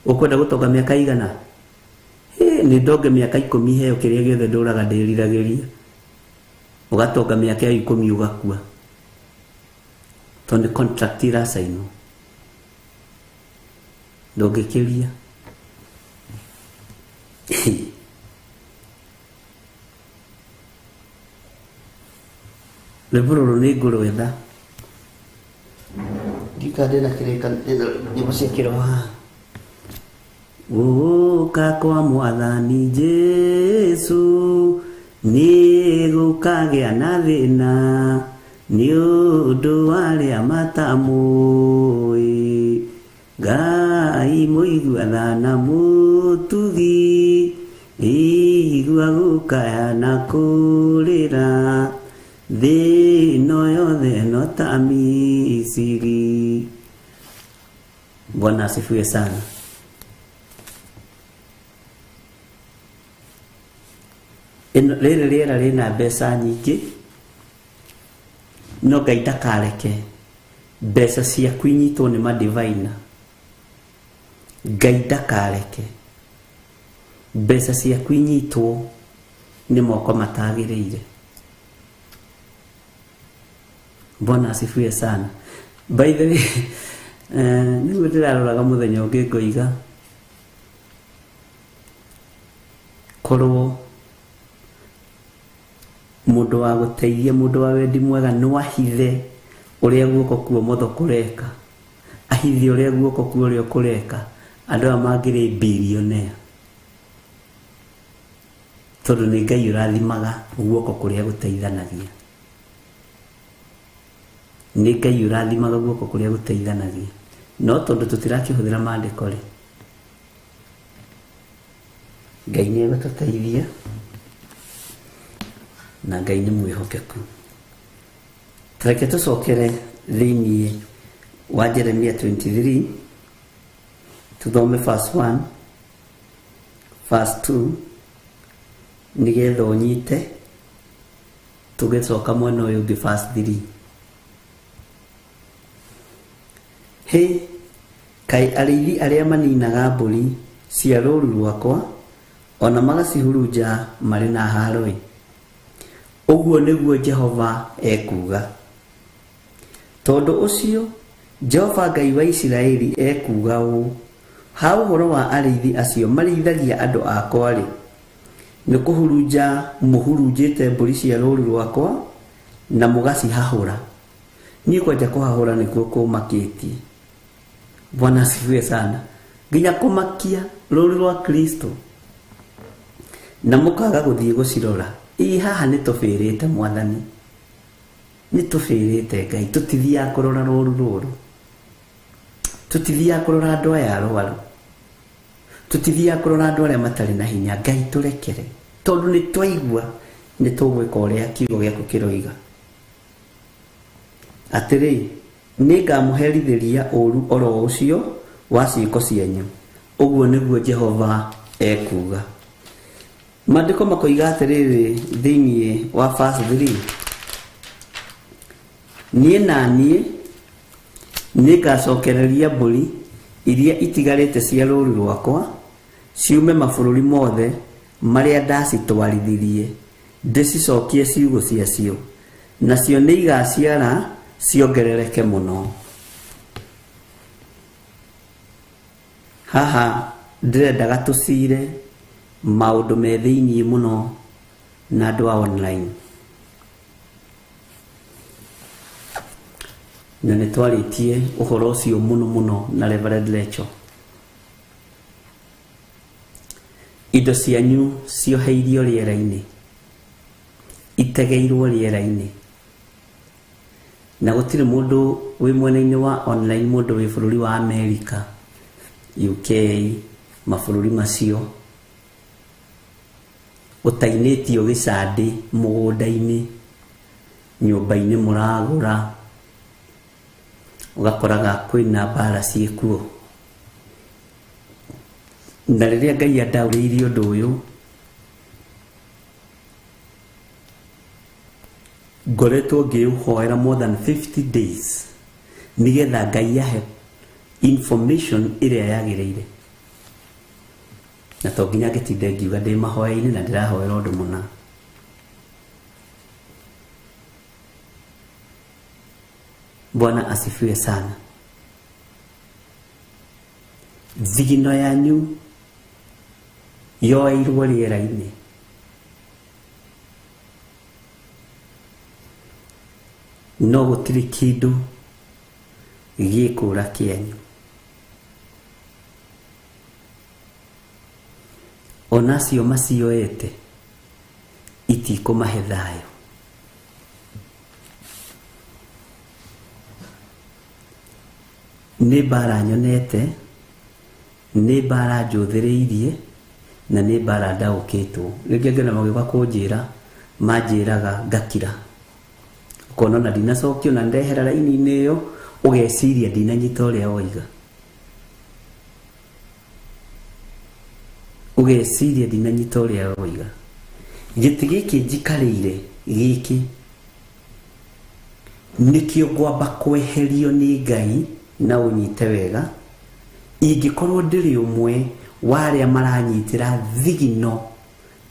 Ũkwenda gũtonga mĩaka igana? Nĩ ndonge mĩaka 10 heo kĩrĩa gĩothe ndũraga ndĩriragĩria, ũgatonga mĩaka 10 ũgakua tondũ contract irasainwo. Ndũngĩkĩria Lebururu nĩ ngũrũ etha ndikande na kĩrĩka nyĩmbo cia kĩroha. Gũka kwa Mwathani Jesu nĩ gũkagĩa na thĩna nĩ ũndũ wa arĩa matamũĩ. Ngai mũigua na mũtugi igua gũkaya na kũrĩra thĩ ĩno yothe no ta Misiri. Bwana asifiwe sana. Rĩrĩ rĩera rĩna mbeca nyingĩ no Ngai ndakareke mbeca ciaku inyitwo nĩ madivina. Ngai ndakareke mbeca ciaku inyitwo nĩ moko matagĩrĩire. Bwana asifiwe sana. By the way, nĩguo ndĩraroraga mũthenya ũngĩ ngoiga korwo mũndũ wa gũteithia, mũndũ wa wendi mwega no ahithe ũrĩa guoko kwa ũmotho kũreka, ahithe ũrĩa guoko kwa ũrĩo kũreka, andũ aya mangĩrĩ billionaire, tondũ nĩ Ngai ũrathimaga guoko kũrĩa gũteithanagia. Nĩ Ngai ũrathimaga guoko kũrĩa gũteithanagia, no tondũ tũtirakĩhũthĩra maandĩko rĩ, Ngai nĩ egũtũteithia na Ngai nĩ mwĩhokeku. Reke tũcokere thĩinĩ wa Jeremia 23 tuthome verse 1 verse 2 nĩgetha ũnyite, tũgĩcoka mwena ũyũ ũngĩ verse 3. Hĩ, kaĩ arĩithi arĩa maninaga mbũri cia rũũru rwakwa ona magacihurunja marĩ na haro-ĩ. Ũguo nĩguo Jehova ekuga. Tondũ ũcio Jehova Ngai wa Isiraeli ekuga ũũ: ha ũhoro wa arĩithi acio marĩithagia andũ akwa-rĩ, nĩ kũhurunja mũhurunjĩte mbũri cia rũũru rwakwa na mũgacihahũra. Niĩ kwanja kũhahũra nĩkuo kũmakĩtie. Bwana asifiwe sana. Nginya kũmakia rũũru rwa Kristo na mũkaga gũthiĩ gũcirora. Haha nĩ tũbĩrĩte Mwathani, nĩ tũbĩrĩte Ngai, tũtithiaga kũrora rũũru rũrũ, tũtithiaga kũrora andũ aya arwaru, tutithia kurora andu aria matari na hinya. Ngai turekere tondu ni twaigua ni tugwika uria kiugo giaku kiroiga. Atiri ningamuherithiria uru oro ucio wa ciiko cianyu. Uguo niguo Jehova ekuga. Maandiko makoiga atiriri thiini wa verse 3, nie nanie ningacokereria mburi iria itigarite cia rũũru rwakwa ciume mabũrũri mothe maria ndacitwarithirie, ndicicokie ciugo ciacio, nacio nĩ igaciara ciongerereke mũno. Haha ndirendaga tucire maundu me thiini muno na andu a online. Na nĩ twaritie ũhoro ũcio mũno na Reverend Lecho. Indo cianyu cioheirio rĩera-inĩ, itegeirwo rĩera-inĩ, na gũtirĩ mũndũ wĩ mwena-inĩ wa online, mũndũ wĩ bũrũri wa America, UK, mabũrũri macio utainĩtio gĩcandi mũgũnda-inĩ, nyũmba-inĩ mũragũra, ugakoraga kwĩna mbara ciĩkuo. Na rĩrĩa Ngai andaũrĩirie ũndũ ũyũ, ngoretwo ngĩũhoera more than 50 days nĩgetha Ngai ahe information ĩrĩa yagĩrĩire. Na to nginya ngĩtinde ngiuga ndĩ mahoya-inĩ na ndĩrahoera ũndũ mũna. Bwana asifiwe sana. Thigino yanyu yoeirwo rĩera-inĩ. No gũtirĩ kĩndũ gĩkũra kĩanyu. Onacio macioete itikũmahe thayũ. Nĩ mbara nyonete, nĩ mbara njũthĩrĩirie, na nĩ mbara ndaũkĩtwo. Rĩngĩ ngĩona magĩũka kũnjĩra, manjĩraga ngakira. Ũkona na ndinacokio na ndehera raini-inĩ ĩyo, ũgeciria ndinanyita ũrĩa woiga. Ũgeciria ndinanyita ũrĩa woiga. Gĩtĩ gĩkĩ njikarĩire gĩkĩ nĩkĩo ngwamba kweherio nĩ Ngai na ũnyite wega, ingĩkorwo ndĩrĩ ũmwe wa arĩa maranyitĩra thigino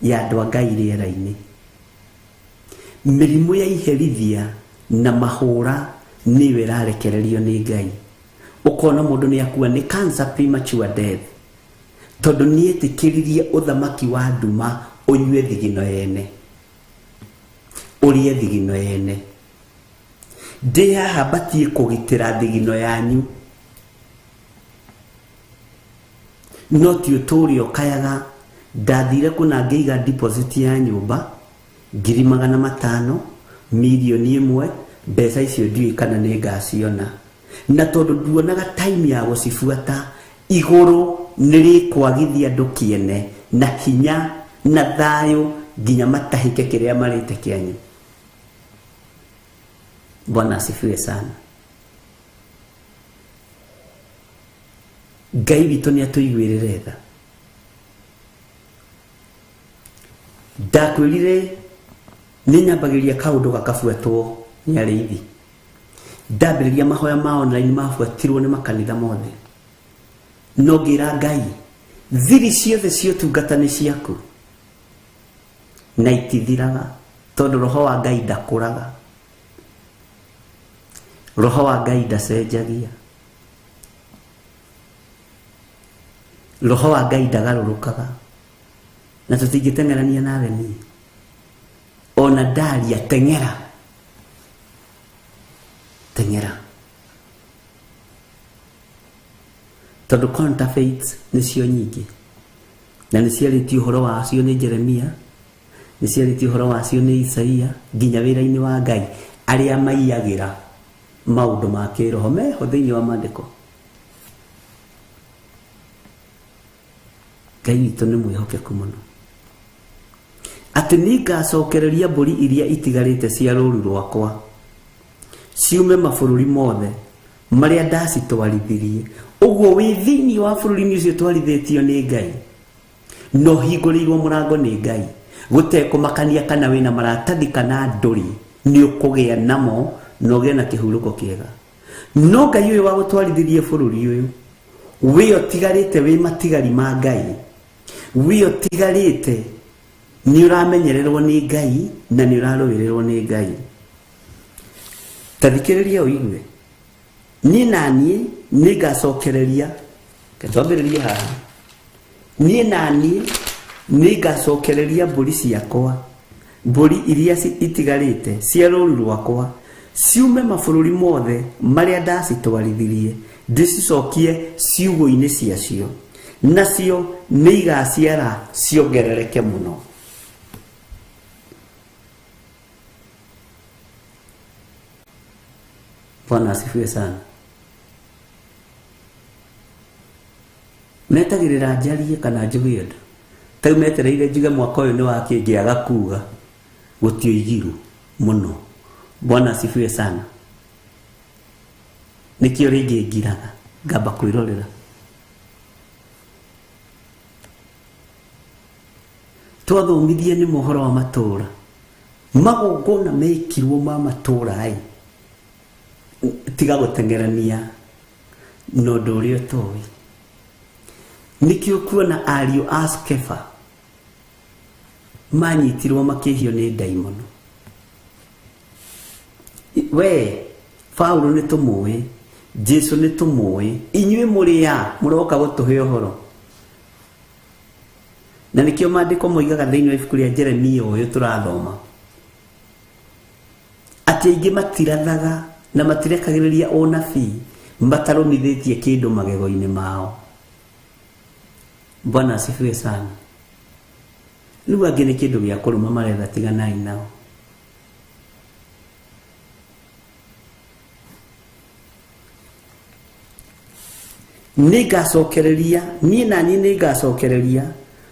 ya andũ a Ngai rĩera-inĩ. Mĩrimũ ya iherithia na mahũra nĩyo ĩrarekererio nĩ Ngai. Ũkona mũndũ nĩ akua nĩ cancer premature death, tondũ nĩetĩkĩririe ũthamaki wa nduma ũnyue thigino yene, ũrĩe thigino yene. Ndĩ haha batie kũgitĩra thigino yanyu, no ti ũtũũre ũkayaga ndathire kuna ngĩiga deposit ya nyũmba 500,000, milioni 1, mbeca icio ndiũĩ kana nĩ ngaciona. Na tondũ nduonaga time ya gũcibuata, igũrũ nĩrĩkwagithia andũ kĩene na hinya na thayũ nginya matahĩke kĩrĩa marĩte kĩanyu. Bwana asifiwe sana. Ngai witũ nĩ atũiguĩrĩre tha. Ndakwĩrire nĩnyambagĩrĩria kaũndũ gakabuatwo nĩ arĩithi. Ndambĩrĩria mahoya ma online mabuatirwo nĩ makanitha mothe. No ngĩra Ngai, thiri ciothe cia ũtungata nĩ ciaku, na itithiraga, tondũ roho wa Ngai ndakũraga. Roho wa Ngai ndacenjagia. Roho wa Ngai ndagarũrũkaga. Na tũtingĩteng'erania nawe niĩ. Ona ndaria teng'era. Teng'era. Tondũ counterfeits nĩcio nyingĩ. Na nĩciarĩtio ũhoro wacio nĩ Jeremia, nĩciarĩtio ũhoro wacio nĩ Isaia, nginya wĩra-inĩ wa Ngai, arĩa maiyagĩra maũndũ ma kĩroho meho thĩinĩ wa maandĩko. Ngai witũ nĩ mwĩhokeku mũno atĩ nĩngacokereria mbũri iria itigarĩte cia rũũru rwakwa ciume mabũrũri mothe marĩa ndacitwarithirie. Ũguo wĩ thĩinĩ wa bũrũri-inĩ ũcio twarithĩtio nĩ Ngai, no hingũrĩirwo mũrango nĩ Ngai, gũtekũmakania kana wĩna maratathi kana ndũrĩ, nĩ ũkũgĩa namo na ũgĩe na kĩhurũko kĩega. No Ngai ũyũ wa gũtwarithirie bũrũri ũyũ, wĩ ũtigarĩte wĩ matigari ma Ngai, wĩ ũtigarĩte nĩ ũramenyererwo nĩ Ngai na nĩ ũrarũĩrĩrwo nĩ Ngai. Ta thikĩrĩria ũigue, niĩ na niĩ nĩngacokereria, twambĩrĩrie haha, niĩ na niĩ nĩngacokereria mbũri ciakwa, mbũri iria itigarĩte cia rũũru rwakwa, ciume mabũrũri mothe marĩa ndacitwarithirie, ndĩcicokie ciugo-inĩ ciacio, nacio nĩ igaciara ciongerereke mũno. Bwana asifiwe sana. Metagĩrĩra njarie kana njuge ũndũ, tau metereire njuge mwaka ũyũ nĩ wakĩngĩaga kuga, gũtioigiru mũno. Bwana asifiwe sana. Nĩkĩo rĩngĩ ngiraga ngamba kwĩrorera. Twathomithie nĩ mohoro wa matũũra, magongona mekirwo ma matũũra tiga gũtengerania na ũndũ ũrĩa ũtoĩ. Nĩkĩo kuona ariũ a Skefa manyitirwo makĩhio nĩ ndaimono. We Paulo nĩ tũmũĩ, Jesu nĩ tũmũĩ, inyuĩ mũrĩ a mũroka gũtũhe ũhoro. Na nĩkĩo maandĩko moigaga thĩinĩ wa ibuku rĩa Jeremia ũyũ tũrathoma atĩ aingĩ matirathaga na matirekagĩrĩria ũnabii matarũmithĩtie kĩndũ magego-inĩ mao. Bwana asifiwe sana. Rĩu angĩ nĩ kĩndũ gĩa kũrũma maretha tiganai nao. Nĩngacokereria, niĩ na niĩ nĩngacokereria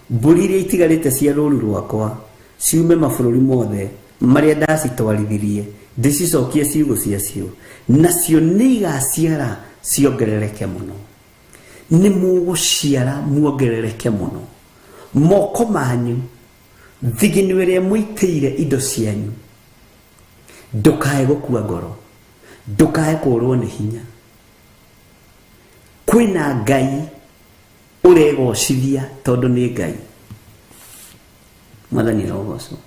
mbũri iria itigarĩte cia rũũru rwakwa, ciume mabũrũri mothe marĩa ndacitwarithirie, ndĩcicokie ciugo ciacio, nacio nĩ igaciara ciongerereke mũno. Nĩ mũgũciara muongerereke mũno. Moko manyu, thigino ĩrĩa mũitĩire indo cianyu, ndũkae gũkua ngoro, ndũkae kũũrwo nĩ hinya. Kwĩna Ngai ũregocithia tondũ nĩ Ngai. Mwathani arogocwo.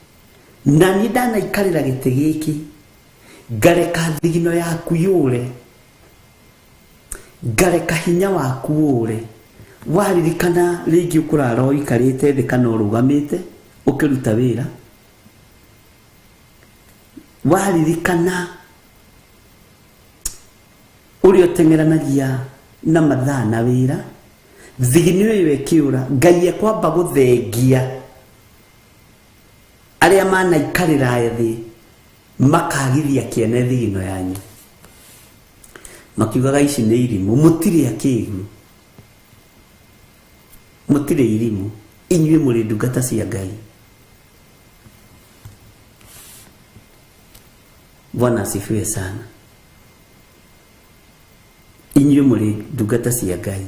Na niĩ ndanaikarĩra gĩtĩ gĩkĩ, ngareka thigino yaku yũre, ngareka hinya waku ũre. Waririkana rĩngĩ ũkũrara ũikarĩte thĩ kana ũrũgamĩte ũkĩruta wĩra, waririkana ũrĩa ũteng'eranagia na mathaa na wĩra, thigino ĩyo ĩkĩũra, Ngai ekwamba gũthengia arĩa manaikarĩra thĩ makagithia kĩene thigino yanyu, makiugaga ici nĩ irimũ. Mũtirĩ akĩĩgu, mũtirĩ irimũ, inyuĩ mũrĩ ndungata cia Ngai. Bwana asifiwe sana. Inyuĩ mũrĩ ndungata cia Ngai.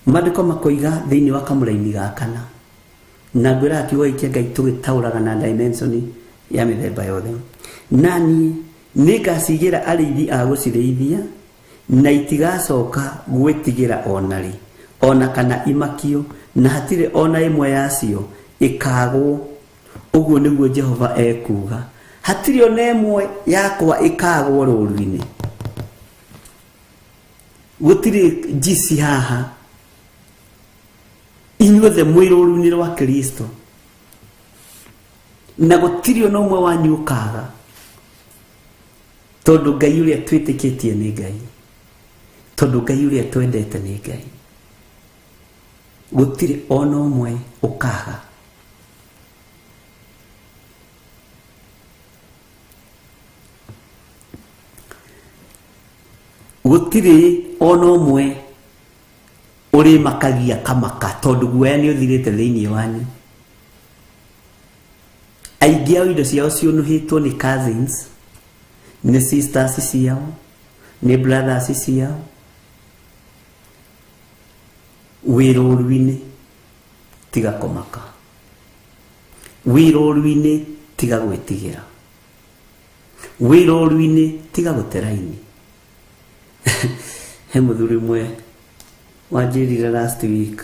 Maandĩko makoiga thĩinĩ wa kamũra-inĩ ga kana, na ngwĩraga kiugo gĩkĩ Ngai tũgĩtaũraga na dimension ya mĩthemba yothe. Nani nĩngacigĩra arĩithi a gũcirĩithia, na itigacoka gwĩtigĩra onarĩ, ona kana imakio, na hatirĩ ona ĩmwe yacio ĩkagwo. Ũguo nĩguo Jehova ekuga. Hatirĩ ona ĩmwe yakwa ĩkagwo rũũru-inĩ. Gũtirĩ njisi haha, inyuothe mwĩ rũũru-inĩ rwa Kristo, na gũtirĩ ona ũmwe wanyu ũkaga, tondũ Ngai ũrĩa twĩtĩkĩtie nĩ Ngai, tondũ Ngai ũrĩa twendete nĩ Ngai. Gũtirĩ ona ũmwe ũkaga. Gũtirĩ ona ũmwe uri makagia kamaka tondu guoya ni uthirite thiini wanyu. Aingi ao indo ciao ciunuhitwo ni cousins, ni sisters ciao, ni brothers ciao. Wiroruine tiga komaka, wiroruine tiga gwitigira, wiroruine tiga guteraini. He muthuri mwe wanjirire last week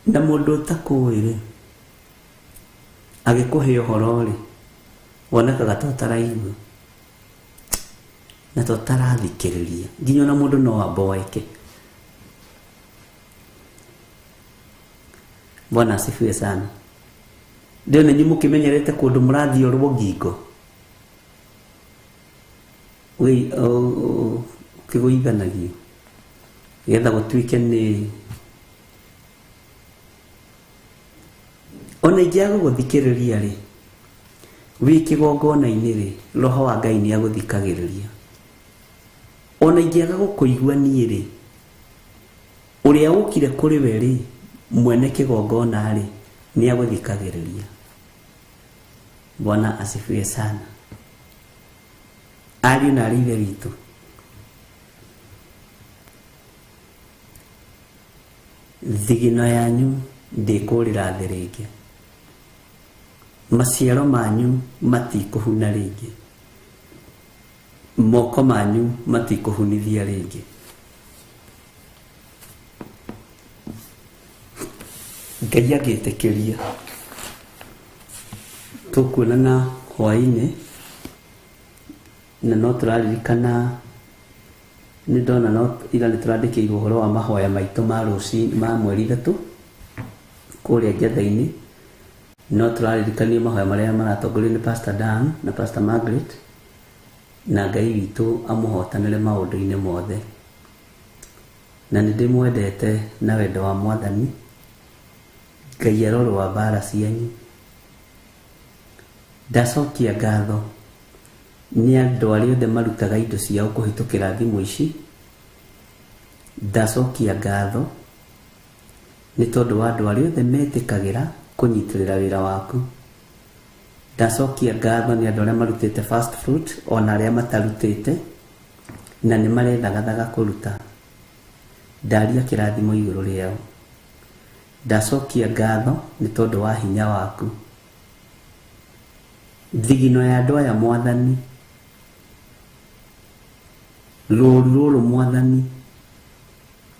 na mundu utakuire agikuhe uhoro ri wonekaga totaraigu na totarathikiriria nginya na mundu no aboeke. Bwana asifiwe sana. Ndio nenyi mukimenyerete kundu murathio rugingo we kiguithanagio getha gutwike ni ona igiago guthikiriria ri wiki gongona-ini ri roho wa Ngai ni aguthikagiriria. Ona igiaga gukuigua nie ri uria ukire kuri we ri mwene kigongona ri ni aguthikagiriria. Bwana asifiwe sana. Ari na rive vitu thigino yanyu ndikurira thi ringi, maciaro manyu matikuhuna ringi, moko manyu matikuhunithia ringi. Ngai agitikiria tukuonana hwaini na no turaririkana ni ndona no ira ni turandikirwo uhoro wa mahoya maitu ma ruci ma mweri 3 kuria ngetha-ini. No turaririkania mahoya maria maratongorio ni Pastor Dan na Pastor Margaret, na Ngai witu amuhotanire maundu-ini mothe. Na ni ndimwendete na wendo wa Mwathani. Ngai aroro wa bara cianyu. Ndacokia ngatho ni andu aria othe marutaga indo ciao kuhitukira thimu ici. Ndacokia ngatho ni tondu wa andu aria othe metikagira kunyitirira wira waku. Ndacokia ngatho ni andu aria marutite first fruit ona aria matarutite na ni marethagathaga kuruta. Ndaria kirathimo iguru riao. Ndacokia ngatho ni tondu wa hinya waku. Thigino ya andu aya Mwathani, ruru Mwathani,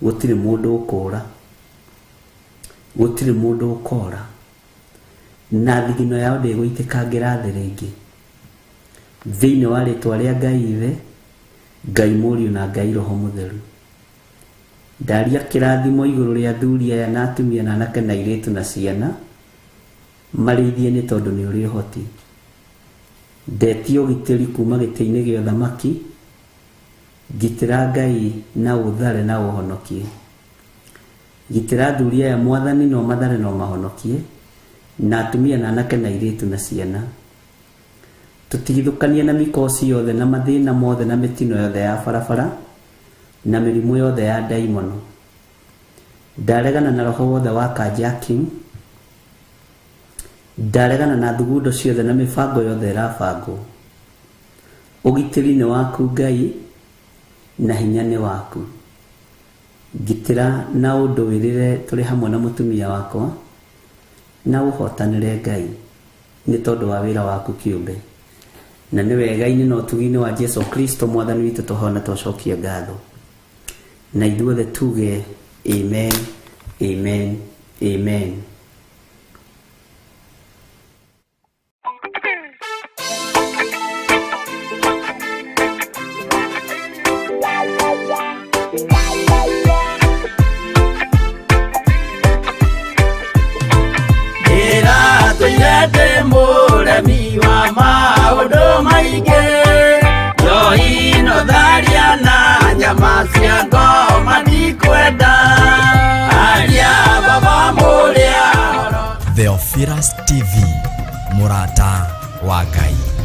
gutiri mundu ukura, gutiri mundu ukora, na thigino yao ndigwitikangira thi ringi thiini wa ritwa ria Ngai Ithe, Ngai Muriu na Ngai Roho Mutheru. Ndaria kirathimo iguru ria athuri aya na atumia na anake na airitu na ciana marithie ni tondu ni uri hoti. Ndetio ugitiri kuma giti-ini gia thamaki, gitira Ngai na uthare na uhonokie. Gitira athuri aya Mwathani no mathare no mahonokie, na atumia na anake na airitu na ciana. Tutigithukanie na mikosi yothe na mathina mothe na mitino yothe ya barabara na mirimu yothe ya daimono. Ndaregana na roho wothe wa carjacking. Ndaregana na thugundo ciothe na mibango yothe irabangwo. Ugitiri ni waku Ngai na hinya ni waku. Gitira na unduwirire turi hamwe na mutumia wakwa na uhotanire Ngai ni tondu wa wira waku kiumbe. Na ni wega-ini no tugi-ini wa Jesu Kristo Mwathani witu tuhona twacokia ngatho. Na ithuothe tuge amen, amen, amen. Ira tuyete muremi wa maundu maingi, yohino tharia na nyama cia ngoma ndikwenda, aria baba muria. Theophilus TV, murata wa Ngai.